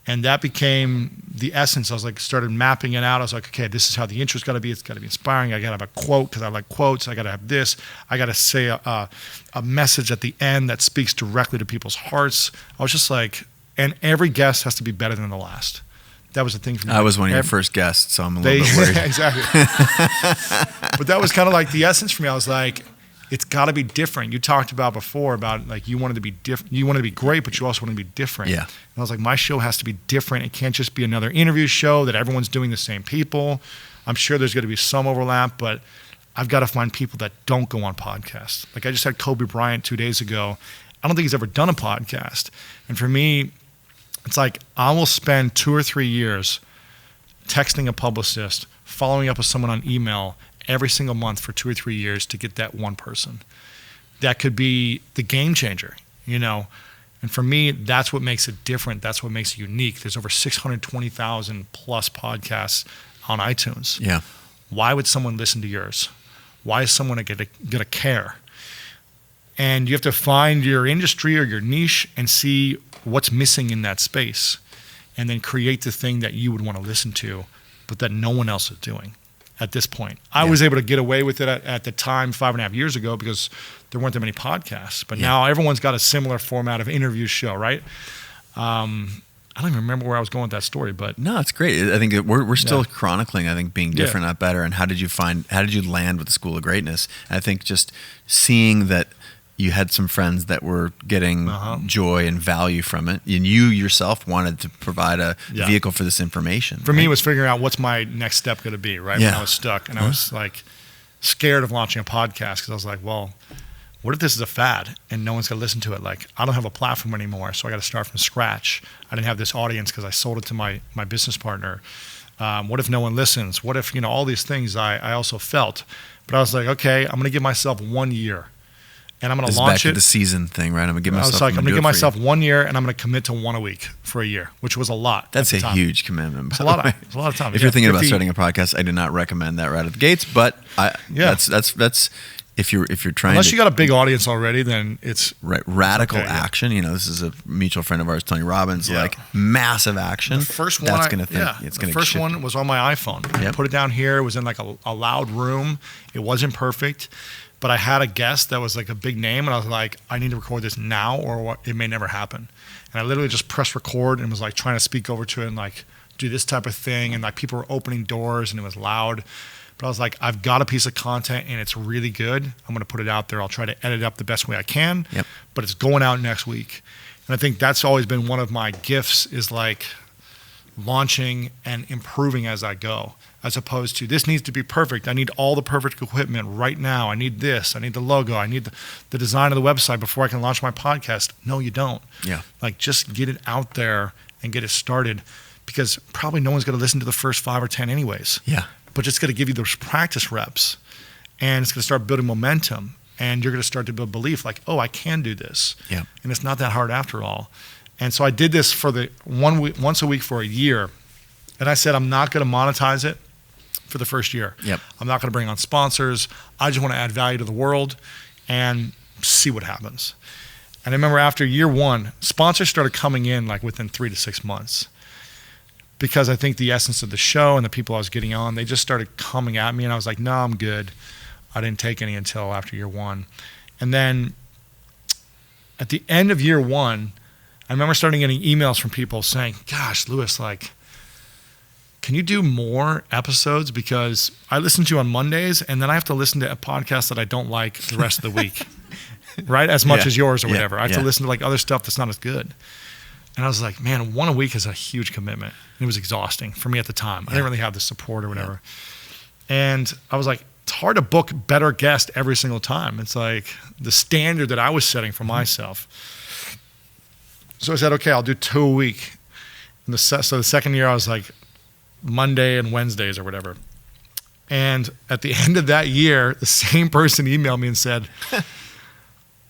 And that became the essence. I was like, started mapping it out. I was like, okay, this is how the intro's got to be. It's got to be inspiring. I got to have a quote because I like quotes. I got to have this. I got to say a message at the end that speaks directly to people's hearts. I was just like, and every guest has to be better than the last. That was the thing for me. I was one of your first guests, so I'm a little bit worried. Exactly. But that was kind of like the essence for me. I was like, it's got to be different. You talked about before about like you wanted to be different. You wanted to be great, but you also wanted to be different. Yeah. And I was like, my show has to be different. It can't just be another interview show that everyone's doing the same people. I'm sure there's going to be some overlap, but I've got to find people that don't go on podcasts. Like I just had Kobe Bryant 2 days ago. I don't think he's ever done a podcast. And for me, it's like I will spend 2 or 3 years texting a publicist, following up with someone on email every single month for 2 or 3 years to get that one person. That could be the game changer, you know. And for me, that's what makes it different. That's what makes it unique. There's over 620,000 plus podcasts on iTunes. Yeah. Why would someone listen to yours? Why is someone gonna care? And you have to find your industry or your niche and see what's missing in that space, and then create the thing that you would want to listen to, but that no one else is doing at this point. I was able to get away with it at the time 5.5 years ago because there weren't that many podcasts. But now everyone's got a similar format of interview show, right? I don't even remember where I was going with that story, but no, it's great. I think we're still chronicling, I think, being different, not better. And how did you land with the School of Greatness? And I think just seeing that you had some friends that were getting joy and value from it, and you yourself wanted to provide a vehicle for this information. For me, it was figuring out what's my next step going to be, right? When I was stuck, and I was like scared of launching a podcast because I was like, well, what if this is a fad and no one's going to listen to it? Like, I don't have a platform anymore, so I got to start from scratch. I didn't have this audience because I sold it to my business partner. What if no one listens? What if, all these things I also felt. But I was like, okay, I'm going to give myself 1 year. And I'm going to launch it. Back to the season thing, right? I'm going to give myself. I'm going to give myself 1 year, and I'm going to commit to one a week for a year, which was a lot. That's a huge commitment. It's a lot of time. If you're thinking about starting a podcast, I do not recommend that right at the gates. But that's if you're trying. Unless you got a big audience already, then it's radical action. This is a mutual friend of ours, Tony Robbins. Like massive action. The first one, that's going to think. The first one was on my iPhone. I put it down here. It was in like a loud room. It wasn't perfect. But I had a guest that was like a big name, and I was like, I need to record this now or it may never happen. And I literally just pressed record and was like trying to speak over to it and like do this type of thing. And like people were opening doors and it was loud. But I was like, I've got a piece of content and it's really good. I'm going to put it out there. I'll try to edit it up the best way I can, but it's going out next week. And I think that's always been one of my gifts, is like launching and improving as I go, as opposed to this needs to be perfect. I need all the perfect equipment right now. I need this. I need the logo. I need the design of the website before I can launch my podcast. No, you don't. Yeah. Like, just get it out there and get it started, because probably no one's going to listen to the first 5 or 10 anyways. Yeah. But it's going to give you those practice reps, and it's going to start building momentum, and you're going to start to build belief like, oh, I can do this. Yeah. And it's not that hard after all. And so I did this for the 1 week, once a week for a year. And I said, I'm not going to monetize it for the first year. Yep. I'm not going to bring on sponsors. I just want to add value to the world and see what happens. And I remember after year 1, sponsors started coming in like within 3 to 6 months, because I think the essence of the show and the people I was getting on, they just started coming at me, and I was like, no, I'm good. I didn't take any until after year 1. And then at the end of year 1, I remember starting getting emails from people saying, gosh, Lewis, like, can you do more episodes? Because I listen to you on Mondays, and then I have to listen to a podcast that I don't like the rest of the week, right? As much as yours or whatever. I have to listen to like other stuff that's not as good. And I was like, man, 1 a week is a huge commitment. And it was exhausting for me at the time. I didn't really have the support or whatever. And I was like, it's hard to book better guests every single time. It's like the standard that I was setting for myself. So I said, okay, I'll do 2 a week. And so the second year I was like Monday and Wednesdays or whatever. And at the end of that year, the same person emailed me and said,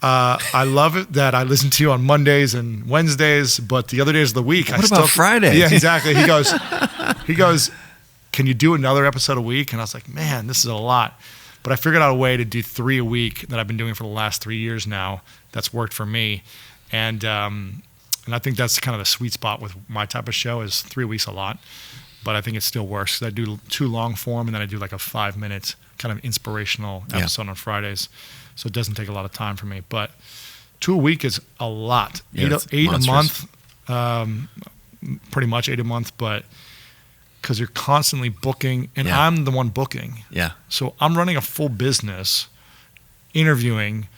I love it that I listen to you on Mondays and Wednesdays, but the other days of the week, what about Friday? Yeah, exactly. He goes, can you do another episode a week? And I was like, man, this is a lot. But I figured out a way to do 3 a week that I've been doing for the last 3 years now. That's worked for me. And I think that's kind of the sweet spot with my type of show, is 3 weeks a lot. But I think it still works. I do 2 long form, and then I do like a 5-minute kind of inspirational episode on Fridays. So it doesn't take a lot of time for me. But 2 a week is a lot. Yeah, 8 a month, pretty much 8 a month, but because you're constantly booking, and I'm the one booking. Yeah. So I'm running a full business, interviewing,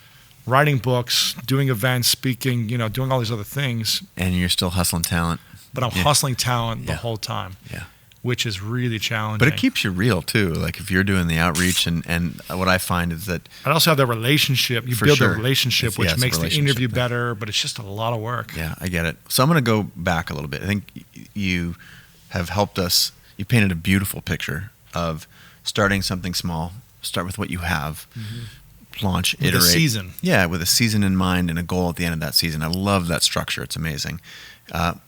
writing books, doing events, speaking, doing all these other things. And you're still hustling talent. But I'm hustling talent the whole time. Yeah. Which is really challenging. But it keeps you real too. Like if you're doing the outreach, and what I find is that I also have the relationship. You build a relationship, which makes the interview better, but it's just a lot of work. Yeah, I get it. So I'm going to go back a little bit. I think you have helped us. You painted a beautiful picture of starting something small. Start with what you have. Mm-hmm. launch, with iterate. a season. Yeah, with a season in mind and a goal at the end of that season. I love that structure. It's amazing.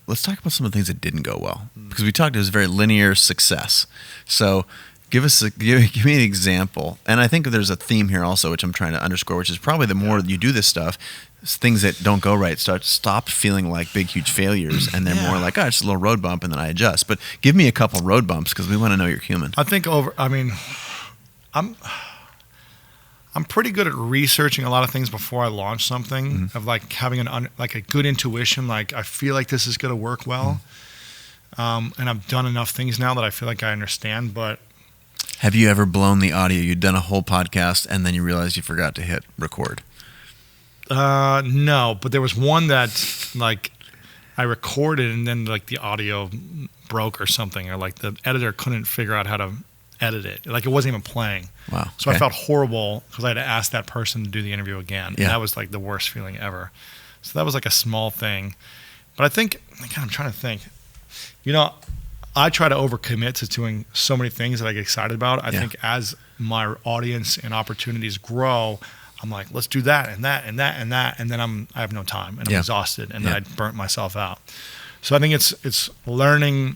Let's talk about some of the things that didn't go well, because we talked, it was a very linear success. So give me an example. And I think there's a theme here also, which I'm trying to underscore, which is probably the more you do this stuff, things that don't go right stop feeling like big, huge failures, and they're more like, oh, it's just a little road bump, and then I adjust. But give me a couple road bumps, because we want to know you're human. I think I'm pretty good at researching a lot of things before I launch something, of like having a good intuition, like I feel like this is going to work well. And I've done enough things now that I feel like I understand. But have you ever blown the audio? You'd done a whole podcast and then you realized you forgot to hit record? No, but there was one that like I recorded and then like the audio broke or something, or like the editor couldn't figure out how to edit it. Like it wasn't even playing. Wow. So I felt horrible because I had to ask that person to do the interview again. Yeah. And that was like the worst feeling ever. So that was like a small thing. But I think, God, I'm trying to think. I try to overcommit to doing so many things that I get excited about. I think as my audience and opportunities grow, I'm like, let's do that and that and that and that. And then I have no time and I'm exhausted and then I burnt myself out. So I think it's learning,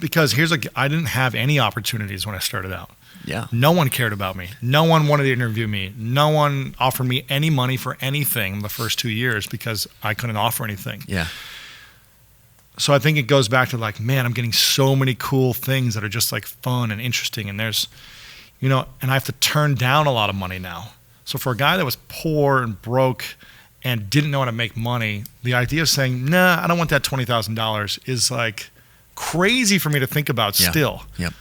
because I didn't have any opportunities when I started out. Yeah. No one cared about me. No one wanted to interview me. No one offered me any money for anything the first 2 years because I couldn't offer anything. Yeah. So I think it goes back to like, man, I'm getting so many cool things that are just like fun and interesting. And there's, and I have to turn down a lot of money now. So for a guy that was poor and broke and didn't know how to make money, the idea of saying, nah, I don't want that $20,000 is like crazy for me to think about still. Yep.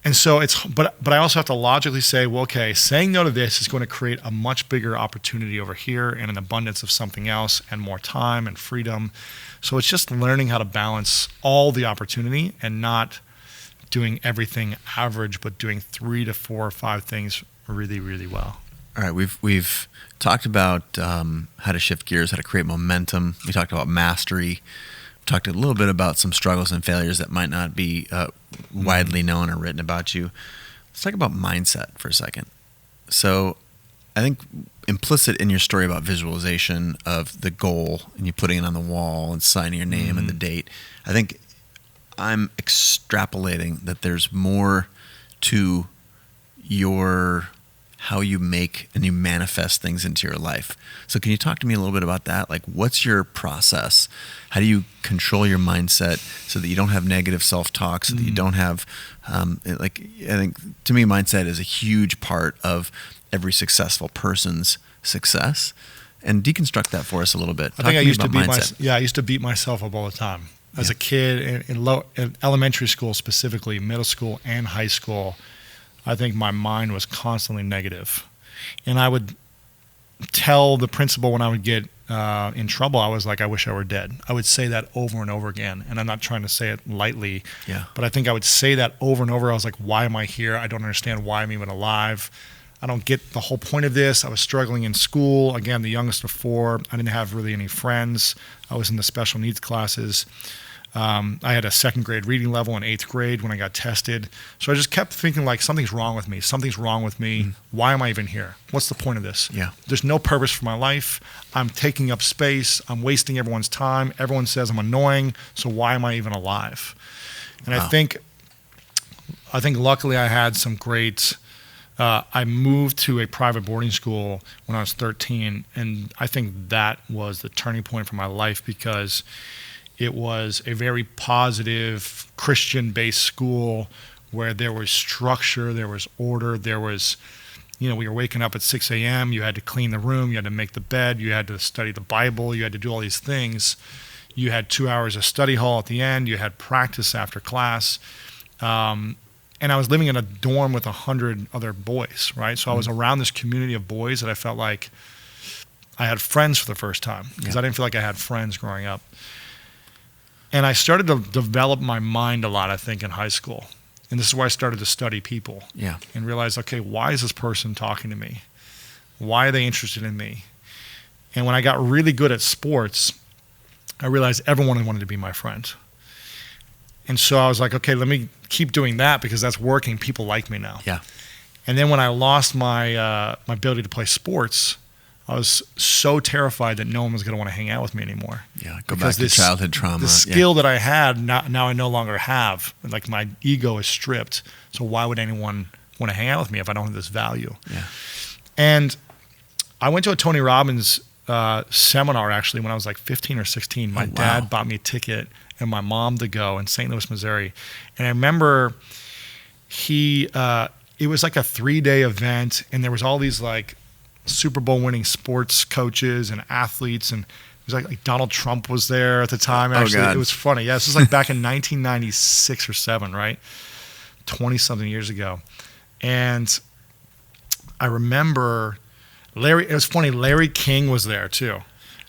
And so but I also have to logically say, well, okay, saying no to this is going to create a much bigger opportunity over here and an abundance of something else and more time and freedom. So it's just learning how to balance all the opportunity and not doing everything average, but doing 3 to 4 or 5 things really, really well. All right, we've talked about how to shift gears, how to create momentum. We talked about mastery. We talked a little bit about some struggles and failures that might not be widely known or written about you. Let's talk about mindset for a second. So I think implicit in your story about visualization of the goal and you putting it on the wall and signing your name and the date, I think I'm extrapolating that there's more to how you make and you manifest things into your life. So can you talk to me a little bit about that? Like, what's your process? How do you control your mindset so that you don't have negative self-talk, so that you don't have, I think to me, mindset is a huge part of every successful person's success. And deconstruct that for us a little bit. I think I used to beat myself up all the time. As a kid in elementary school specifically, middle school and high school, I think my mind was constantly negative. And I would tell the principal when I would get in trouble, I was like, I wish I were dead. I would say that over and over again. And I'm not trying to say it lightly, but I think I would say that over and over. I was like, why am I here? I don't understand why I'm even alive. I don't get the whole point of this. I was struggling in school. Again, the youngest of 4. I didn't have really any friends. I was in the special needs classes. I had a 2nd grade reading level in 8th grade when I got tested. So I just kept thinking like, something's wrong with me. Something's wrong with me. Why am I even here? What's the point of this? Yeah. There's no purpose for my life. I'm taking up space. I'm wasting everyone's time. Everyone says I'm annoying. So why am I even alive? And I think luckily I had some great, I moved to a private boarding school when I was 13. And I think that was the turning point for my life, because it was a very positive Christian-based school where there was structure, there was order, there was, we were waking up at 6 a.m., you had to clean the room, you had to make the bed, you had to study the Bible, you had to do all these things. You had 2 hours of study hall at the end, you had practice after class. And I was living in a dorm with 100 other boys, right? So I was around this community of boys that I felt like I had friends for the first time, because I didn't feel like I had friends growing up. And I started to develop my mind a lot, I think, in high school. And this is where I started to study people. And realize, okay, why is this person talking to me? Why are they interested in me? And when I got really good at sports, I realized everyone wanted to be my friend. And so I was like, okay, let me keep doing that because that's working. People like me now. And then when I lost my my ability to play sports, I was so terrified that no one was going to want to hang out with me anymore. Yeah, go back to childhood trauma. The skill that I had, now I no longer have. Like, my ego is stripped. So why would anyone want to hang out with me if I don't have this value? Yeah. And I went to a Tony Robbins seminar, actually, when I was like 15 or 16. My dad bought me a ticket and my mom to go in St. Louis, Missouri. And I remember it was like a 3-day event, and there was all these like Super Bowl winning sports coaches and athletes, and it was like Donald Trump was there at the time. Actually, it was funny. Yeah, this was like back in 1996 or 7, right? 20-something years ago. And I remember it was funny, Larry King was there too.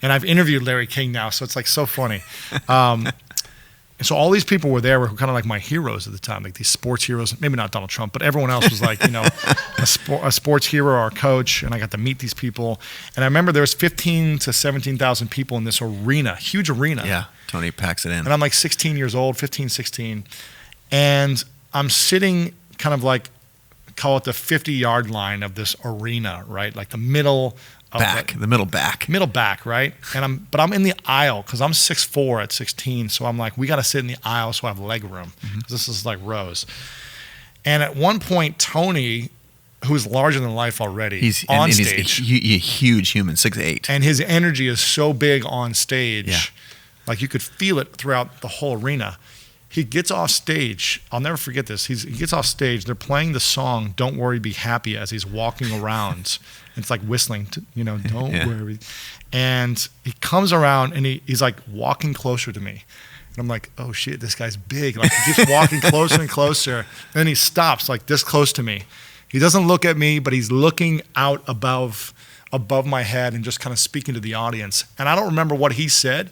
And I've interviewed Larry King now, so it's like so funny. And so all these people were there were kind of like my heroes at the time, like these sports heroes. Maybe not Donald Trump, but everyone else was like, a sports hero or a coach. And I got to meet these people. And I remember there was 15 to 17,000 people in this arena, huge arena. Yeah, Tony packs it in. And I'm like 16 years old, 15, 16. And I'm sitting kind of like, call it the 50-yard line of this arena, right? Like the middle the middle back. Middle back, right? But I'm in the aisle because I'm 6'4" at 16. So I'm like, we got to sit in the aisle so I have leg room. This is like rows. And at one point, Tony, who's larger than life already, he's on stage. He's a huge human, 6'8". And his energy is so big on stage. Yeah. Like you could feel it throughout the whole arena. He gets off stage. I'll never forget this. He gets off stage. They're playing the song "Don't Worry, Be Happy" as he's walking around. It's like whistling, don't worry. And he comes around and he's like walking closer to me. And I'm like, oh shit, this guy's big. Like he keeps walking closer and closer. And then he stops like this close to me. He doesn't look at me, but he's looking out above my head and just kind of speaking to the audience. And I don't remember what he said,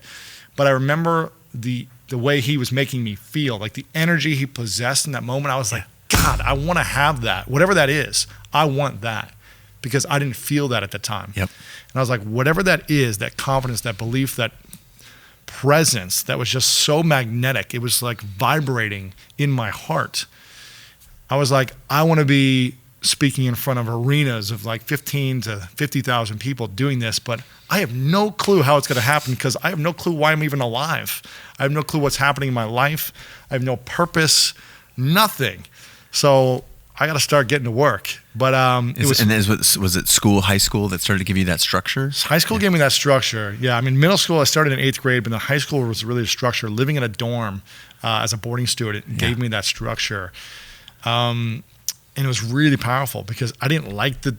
but I remember the way he was making me feel, like the energy he possessed in that moment. I was like, God, I want to have that. Whatever that is, I want that. Because I didn't feel that at the time. Yep. And I was like, whatever that is, that confidence, that belief, that presence, that was just so magnetic. It was like vibrating in my heart. I was like, I want to be speaking in front of arenas of like 15 to 50,000 people doing this, but I have no clue how it's going to happen because I have no clue why I'm even alive. I have no clue what's happening in my life. I have no purpose, nothing. So I got to start getting to work. But was it high school that started to give you that structure? High school gave me that structure. Yeah, I mean, middle school I started in 8th grade, but the high school was really the structure. Living in a dorm as a boarding student gave me that structure, and it was really powerful because I didn't like the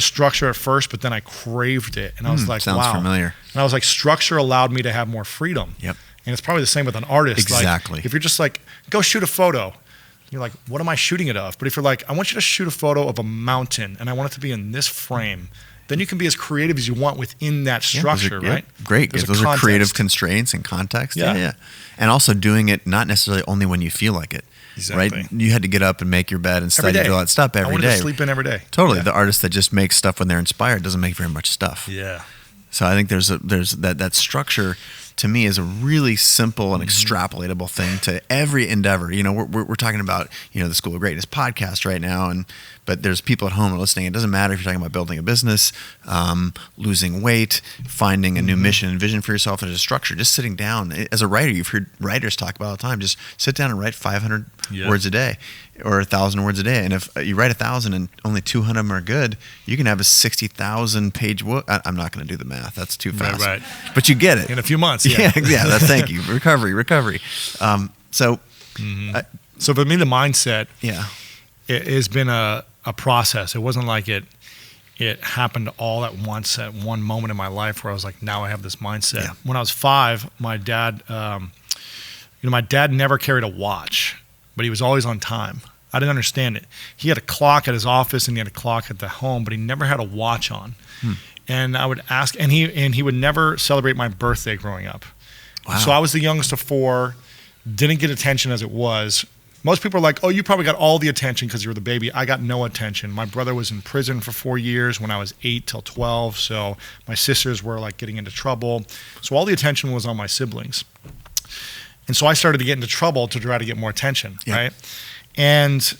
structure at first, but then I craved it, and I was like, sounds wow. familiar. And I was like, structure allowed me to have more freedom. Yep. And it's probably the same with an artist. Exactly. Like, if you're just like, go shoot a photo. You're like, what am I shooting it of? But if you're like, I want you to shoot a photo of a mountain and I want it to be in this frame, then you can be as creative as you want within that structure, right? Great. Those are creative constraints and context. Yeah. And also doing it not necessarily only when you feel like it. Exactly. Right? You had to get up and make your bed and study and do all that stuff every day. I wanted to sleep in every day. Totally. Yeah. The artist that just makes stuff when they're inspired doesn't make very much stuff. Yeah. So I think there's that structure to me is a really simple and extrapolatable thing to every endeavor. We're talking about, the School of Greatness podcast right now, but there's people at home listening. It doesn't matter if you're talking about building a business, losing weight, finding a new mission and vision for yourself. There's a structure. Just sitting down. As a writer, you've heard writers talk about all the time. Just sit down and write 500 words a day or 1,000 words a day. And if you write 1,000 and only 200 of them are good, you can have a 60,000 page book. I'm not going to do the math. That's too fast. Right. But you get it. In a few months. Yeah. Thank you. Recovery. So for me, the mindset it has been a process. It wasn't like it happened all at once at one moment in my life where I was like, now I have this mindset. Yeah. When I was 5, my dad, my dad never carried a watch, but he was always on time. I didn't understand it. He had a clock at his office and he had a clock at the home, but he never had a watch on. And I would ask, and he would never celebrate my birthday growing up. Wow. So I was the youngest of 4, didn't get attention as it was. Most people are like, oh, you probably got all the attention because you were the baby. I got no attention. My brother was in prison for 4 years when I was 8 till 12. So my sisters were like getting into trouble. So all the attention was on my siblings. And so I started to get into trouble to try to get more attention, right? And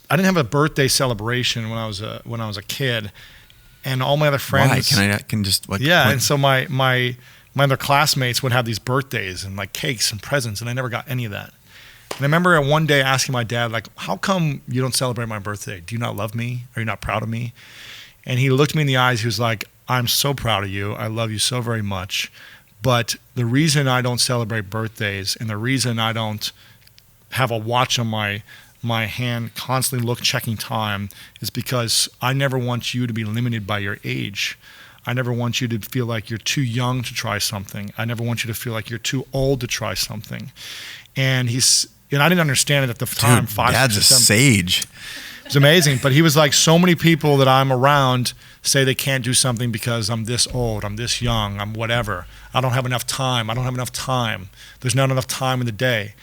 I didn't have a birthday celebration when I was a kid, and all my other friends. Why? Can just like yeah, and so my other classmates would have these birthdays and like cakes and presents, and I never got any of that. And I remember one day asking my dad, like, how come you don't celebrate my birthday? Do you not love me? Are you not proud of me? And he looked me in the eyes. He was like, I'm so proud of you. I love you so very much. But the reason I don't celebrate birthdays and the reason I don't have a watch on my hand constantly checking time is because I never want you to be limited by your age. I never want you to feel like you're too young to try something. I never want you to feel like you're too old to try something. And I didn't understand it at the time. Dude, Dad's a sage. It's amazing. But he was like, so many people that I'm around say they can't do something because I'm this old, I'm this young, I'm whatever. I don't have enough time. There's not enough time in the day.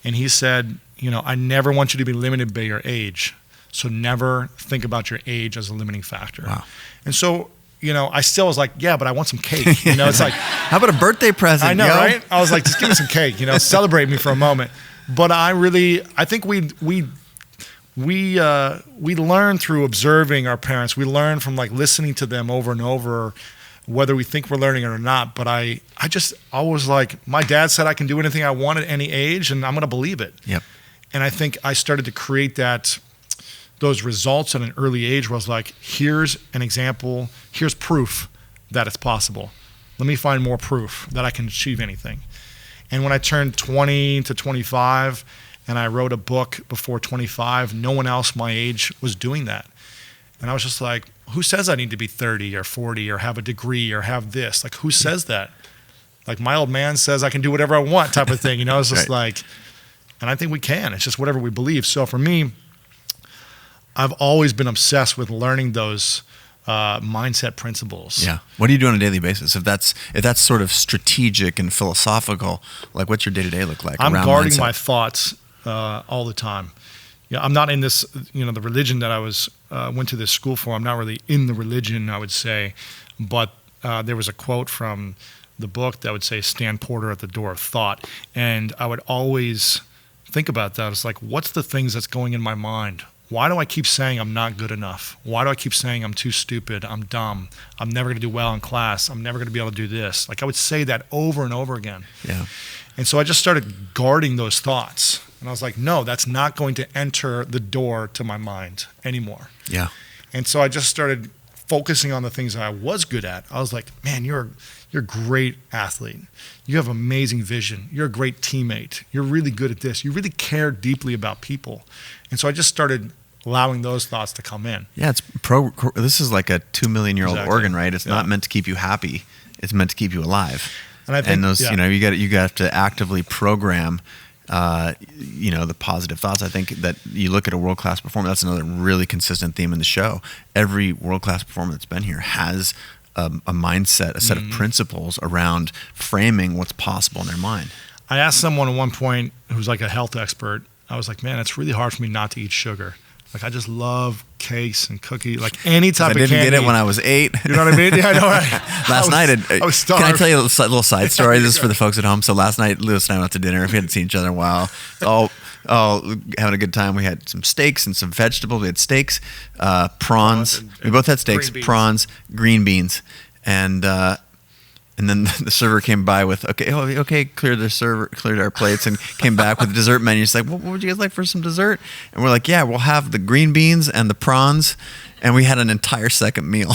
And he said, I never want you to be limited by your age. So never think about your age as a limiting factor. Wow. And so, I still was like, yeah, but I want some cake. It's like, how about a birthday present? I know, right? I was like, just give me some cake, celebrate me for a moment. But I think we learn through observing our parents. We learn from like listening to them over and over, whether we think we're learning it or not. But I just always like, my dad said I can do anything I want at any age, and I'm going to believe it. Yep. And I think I started to create those results at an early age where I was like, here's an example, here's proof that it's possible. Let me find more proof that I can achieve anything. And when I turned 20 to 25 and I wrote a book before 25, no one else my age was doing that. And I was just like, who says I need to be 30 or 40 or have a degree or have this? Like, who says that? Like, my old man says I can do whatever I want type of thing. It's just right. like, and I think we can. It's just whatever we believe. So for me, I've always been obsessed with learning those mindset principles. Yeah. What do you do on a daily basis? If that's sort of strategic and philosophical, like what's your day-to-day look like? I'm around guarding mindset? my thoughts all the time. I'm not in this, the religion that I went to this school for. I'm not really in the religion, I would say. But there was a quote from the book that would say, stand porter at the door of thought. And I would always think about that. It's like, what's the things that's going in my mind? Why do I keep saying I'm not good enough? Why do I keep saying I'm too stupid? I'm dumb. I'm never going to do well in class. I'm never going to be able to do this. Like, I would say that over and over again. Yeah. And so I just started guarding those thoughts. And I was like, no, that's not going to enter the door to my mind anymore. Yeah. And so I just started focusing on the things that I was good at. I was like, man, you're a great athlete. You have amazing vision. You're a great teammate. You're really good at this. You really care deeply about people. And so I just started allowing those thoughts to come in. Yeah, this is like a 2 million year old Exactly. organ, right? It's not meant to keep you happy. It's meant to keep you alive. And I think those, you got to actively program the positive thoughts. I think that you look at a world-class performer, that's another really consistent theme in the show. Every world-class performer that's been here has a mindset, a set of principles around framing what's possible in their mind. I asked someone at one point who's like a health expert, I was like, man, it's really hard for me not to eat sugar. Like, I just love cakes and cookies, like any type of candy. I didn't get it when I was 8. You know what I mean? Yeah, I know. Right? Last night, I was starved. Can I tell you a little side story? This is for the folks at home. So last night, Lewis and I went to dinner. We hadn't seen each other in a while. All having a good time. We had some steaks and some vegetables. We had steaks, prawns. We both had steaks, prawns, green beans, and then the server came by with, okay, cleared our plates and came back with the dessert menu. She's like, what would you guys like for some dessert? And we're like, yeah, we'll have the green beans and the prawns. And we had an entire second meal.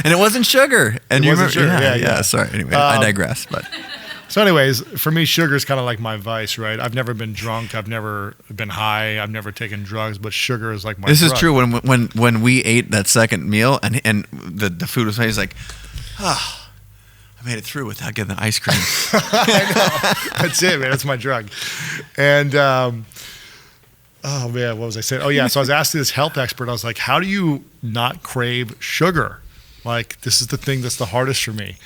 And it wasn't sugar. And it wasn't sugar. Yeah. Sorry. Anyway, I digress. But so anyways, for me, sugar is kind of like my vice, right? I've never been drunk. I've never been high. I've never taken drugs, but sugar is like my This drug. is true. When we ate that second meal and the food was made, he's like, I made it through without getting the ice cream. I know. That's it, man. That's my drug. And, oh man, what was I saying? Oh yeah. So I was asking this health expert, I was like, how do you not crave sugar? Like, this is the thing that's the hardest for me.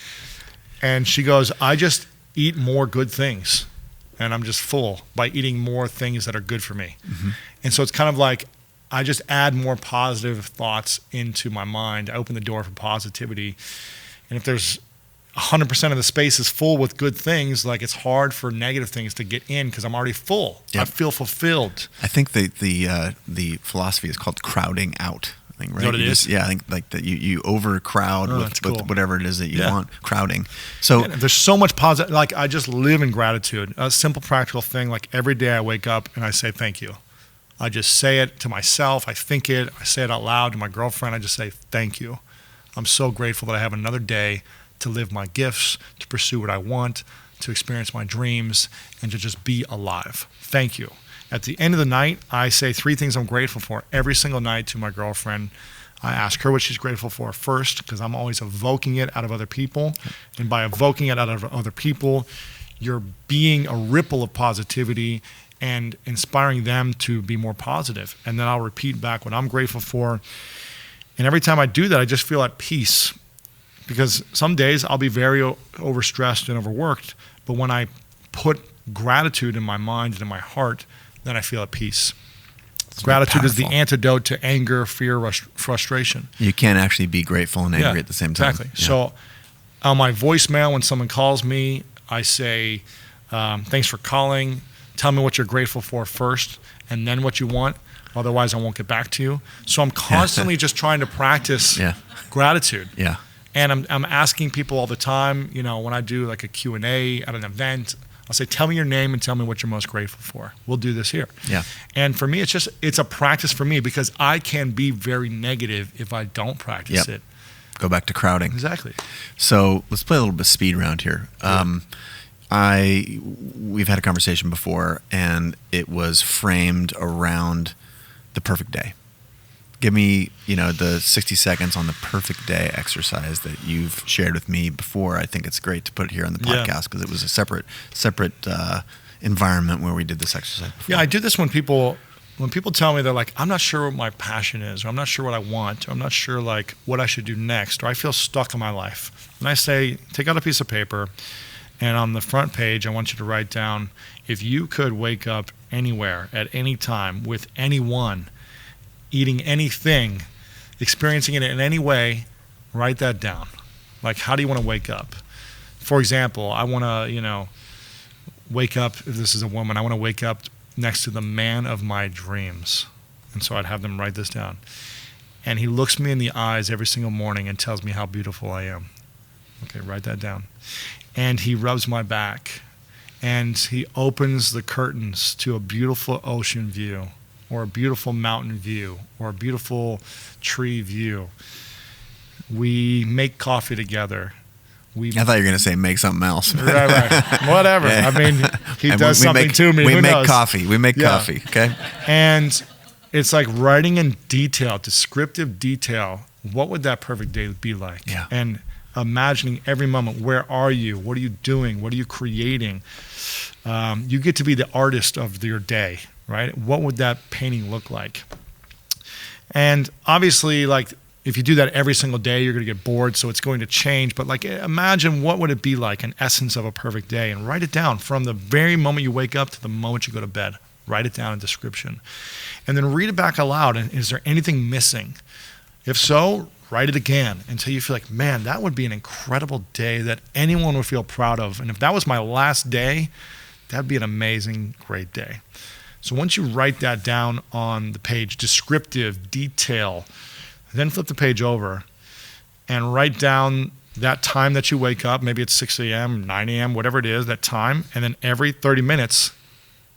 And she goes, I just eat more good things. And I'm just full by eating more things that are good for me. Mm-hmm. And so it's kind of like, I just add more positive thoughts into my mind. I open the door for positivity. And if there's 100% of the space is full with good things, like it's hard for negative things to get in because I'm already full. Yep. I feel fulfilled. I think the philosophy is called crowding out. I think, right? What it is? I think like that you overcrowd with whatever it is that you want. Crowding. So there's so much positive. Like I just live in gratitude. A simple, practical thing. Like every day I wake up and I say thank you. I just say it to myself. I think it. I say it out loud to my girlfriend. I just say thank you. I'm so grateful that I have another day to live my gifts, to pursue what I want, to experience my dreams, and to just be alive. Thank you. At the end of the night, I say 3 things I'm grateful for every single night to my girlfriend. I ask her what she's grateful for first, because I'm always evoking it out of other people. And by evoking it out of other people, you're being a ripple of positivity and inspiring them to be more positive. And then I'll repeat back what I'm grateful for. And every time I do that, I just feel at peace. Because some days I'll be very overstressed and overworked, but when I put gratitude in my mind and in my heart, then I feel at peace. It's gratitude is the antidote to anger, fear, frustration. You can't actually be grateful and angry at the same time. Exactly. Yeah. So on my voicemail, when someone calls me, I say, thanks for calling. Tell me what you're grateful for first, and then what you want. Otherwise, I won't get back to you. So I'm constantly just trying to practice gratitude. Yeah. And I'm asking people all the time, when I do like a Q&A at an event, I'll say, tell me your name and tell me what you're most grateful for. We'll do this here. Yeah. And for me, it's a practice for me because I can be very negative if I don't practice it. Go back to crowding. Exactly. So let's play a little bit of speed round here. We've had a conversation before, and it was framed around the perfect day. Give me, the 60 seconds on the perfect day exercise that you've shared with me before. I think it's great to put it here on the podcast because it was a separate environment where we did this exercise before. Yeah, I do this when people tell me they're like, I'm not sure what my passion is, or I'm not sure what I want, or I'm not sure like what I should do next, or I feel stuck in my life. And I say, take out a piece of paper, and on the front page, I want you to write down, if you could wake up anywhere at any time with anyone, eating anything, experiencing it in any way, write that down. Like, how do you want to wake up? For example, I want to, wake up, if this is a woman, I want to wake up next to the man of my dreams. And so I'd have them write this down. And he looks me in the eyes every single morning and tells me how beautiful I am. Okay, write that down. And he rubs my back. And he opens the curtains to a beautiful ocean view, or a beautiful mountain view, or a beautiful tree view. We make coffee together. I thought you were going to say make something else. Right. Whatever. Yeah. I mean, he does something to me. We make coffee. We make coffee, okay? And it's like writing in detail, descriptive detail, what would that perfect day be like? Yeah. And imagining every moment, where are you? What are you doing? What are you creating? You get to be the artist of your day. Right? What would that painting look like? And obviously, like, if you do that every single day, you're going to get bored, so it's going to change. But like, imagine what would it be like, an essence of a perfect day, and write it down from the very moment you wake up to the moment you go to bed. Write it down in description. And then read it back aloud. And is there anything missing? If so, write it again until you feel like, man, that would be an incredible day that anyone would feel proud of. And if that was my last day, that'd be an amazing, great day. So once you write that down on the page, descriptive, detail, then flip the page over and write down that time that you wake up. Maybe it's 6 a.m., 9 a.m., whatever it is, that time. And then every 30 minutes,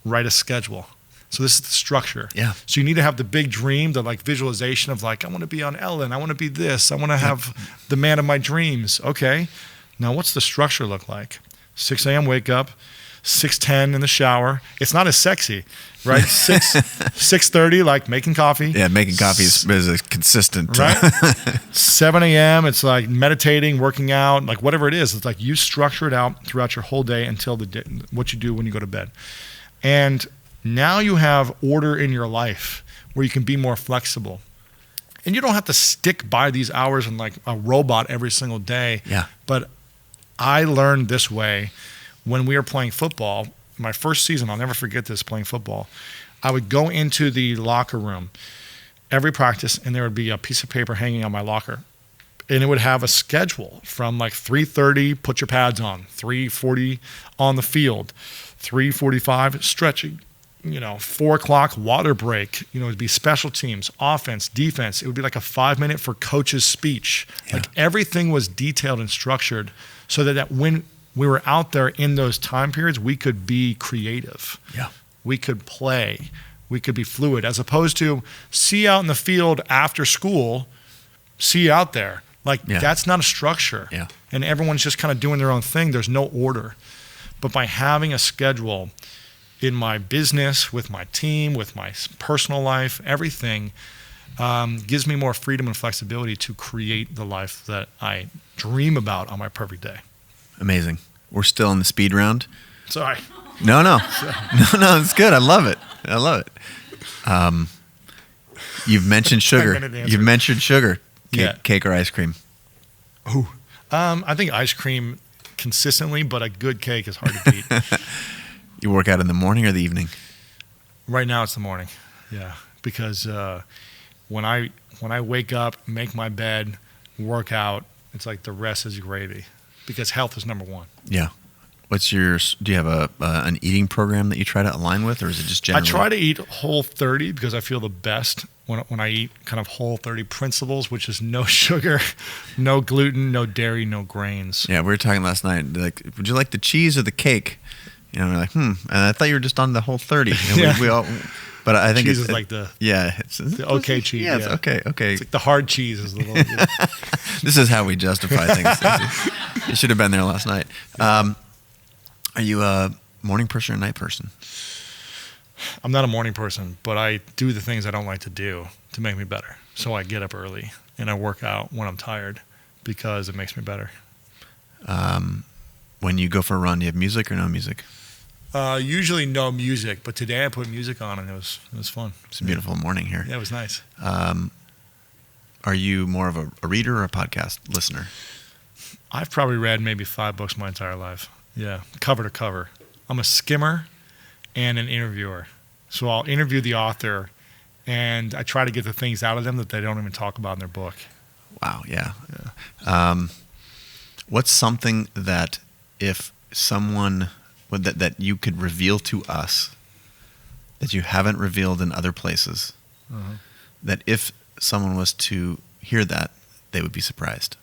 write a schedule. So this is the structure. Yeah. So you need to have the big dream, the like visualization of like, I want to be on Ellen. I want to be this. I want to have the man of my dreams. Okay. Now what's the structure look like? 6 a.m. wake up. 6:10 in the shower. It's not as sexy, right? 6:30, like making coffee. Yeah, making coffee is a consistent. Right? 7 a.m., it's like meditating, working out, like whatever it is. It's like you structure it out throughout your whole day until the day, what you do when you go to bed. And now you have order in your life where you can be more flexible. And you don't have to stick by these hours and like a robot every single day. Yeah. But I learned this way. When we were playing football, my first season, I'll never forget this, playing football, I would go into the locker room every practice and there would be a piece of paper hanging on my locker. And it would have a schedule from like 3:30, put your pads on, 3:40 on the field, 3:45 stretching, 4 o'clock water break. It'd be special teams, offense, defense. It would be like a 5-minute for coach's speech. Yeah. Like everything was detailed and structured so that when we were out there in those time periods, we could be creative. Yeah. We could play. We could be fluid, as opposed to see you out in the field after school, see you out there. That's not a structure. Yeah. And everyone's just kind of doing their own thing. There's no order. But by having a schedule in my business, with my team, with my personal life, everything gives me more freedom and flexibility to create the life that I dream about on my perfect day. Amazing. We're still in the speed round. Sorry. No, it's good. I love it. You've mentioned sugar. Cake or ice cream? Ooh. I think ice cream consistently, but a good cake is hard to beat. You work out in the morning or the evening? Right now it's the morning. Yeah. Because when I wake up, make my bed, work out, it's like the rest is gravy. Because health is number one. Yeah. Do you have an eating program that you try to align with, or is it just generally? I try to eat Whole30 because I feel the best when I eat kind of Whole30 principles, which is no sugar, no gluten, no dairy, no grains. Yeah, we were talking last night. Like, would you like the cheese or the cake? We're like, And I thought you were just on the Whole30. Yeah. We all, but I think cheese is like the okay cheese. Yeah, it's okay. It's like the hard cheese is the little. This is how we justify things. You should have been there last night. Are you a morning person or night person? I'm not a morning person, but I do the things I don't like to do to make me better. So I get up early and I work out when I'm tired because it makes me better. When you go for a run, do you have music or no music? Usually no music, but today I put music on and it was fun. It's a beautiful morning here. Yeah, it was nice. Are you more of a reader or a podcast listener? I've probably read maybe 5 books my entire life. Yeah, cover to cover. I'm a skimmer and an interviewer. So I'll interview the author and I try to get the things out of them that they don't even talk about in their book. Wow, yeah. What's something that if someone that you could reveal to us that you haven't revealed in other places, that if someone was to hear that, they would be surprised?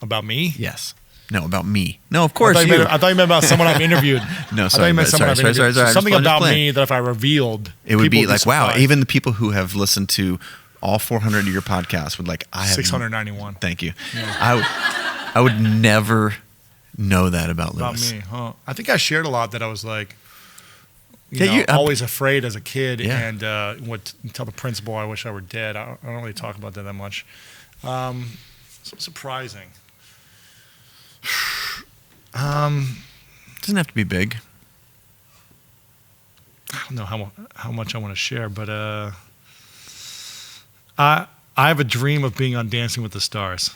About me? Yes. No, about me. No, of course I thought you meant about someone I've interviewed. No, sorry. I thought you meant someone I've interviewed. Sorry. Something about me that if I revealed, it would be like, surprised. wow, even the people who have listened to all 400 of your podcasts would like, I have 691. Thank you. Yeah. I would never know that about Lewis. About me, huh? I think I shared a lot that I was like, you're always afraid as a kid, Yeah. and would tell the principal I wish I were dead. I don't really talk about that much. So surprising. Doesn't have to be big. I don't know how much I want to share, but I have a dream of being on Dancing with the Stars.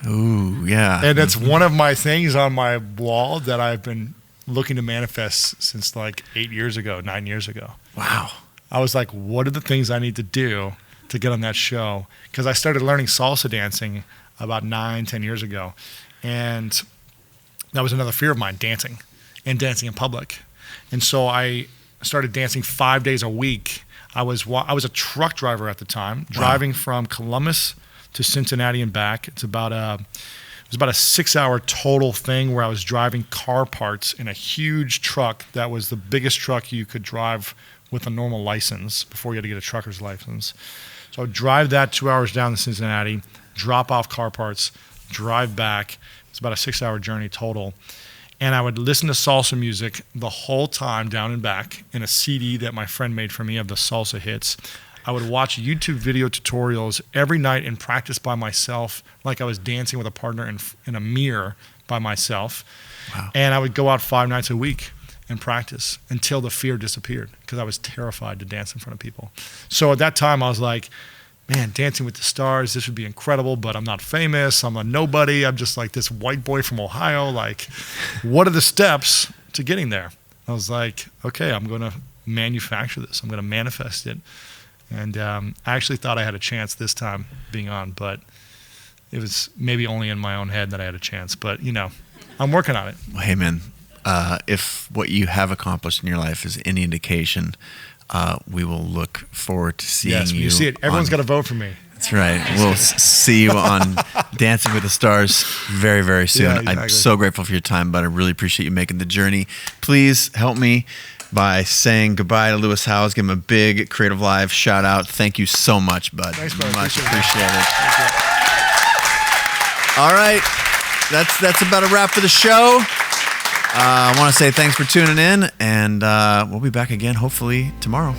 Ooh, yeah. And it's one of my things on my wall that I've been looking to manifest since like 9 years ago. Wow. I was like, what are the things I need to do to get on that show? Because I started learning salsa dancing about 10 years ago. And that was another fear of mine, dancing in public. And so I started dancing 5 days a week. I was a truck driver at the time, driving from Columbus to Cincinnati and back. It was about a 6-hour total thing where I was driving car parts in a huge truck that was the biggest truck you could drive with a normal license before you had to get a trucker's license. So I would drive that 2 hours down to Cincinnati, drop off car parts, drive back. It's about a 6-hour journey total. And I would listen to salsa music the whole time down and back in a CD that my friend made for me of the salsa hits. I would watch YouTube video tutorials every night and practice by myself like I was dancing with a partner in a mirror by myself. Wow. And I would go out 5 nights a week and practice until the fear disappeared because I was terrified to dance in front of people. So at that time I was like, man, Dancing with the Stars, this would be incredible, but I'm not famous. I'm a nobody. I'm just like this white boy from Ohio. Like, what are the steps to getting there? I was like, okay, I'm going to manufacture this. I'm going to manifest it. And I actually thought I had a chance this time being on, but it was maybe only in my own head that I had a chance. But, I'm working on it. Well, hey, man, if what you have accomplished in your life is any indication, we will look forward to seeing Yes, you. you see it. Everyone's got to vote for me. That's right. We'll see you on Dancing with the Stars very, very soon. Yeah, exactly. I'm so grateful for your time, bud. I really appreciate you making the journey. Please help me by saying goodbye to Lewis Howes. Give him a big CreativeLive shout out. Thank you so much, bud. Thanks, bud. Much appreciated. All right. That's about a wrap for the show. I want to say thanks for tuning in, and we'll be back again hopefully tomorrow.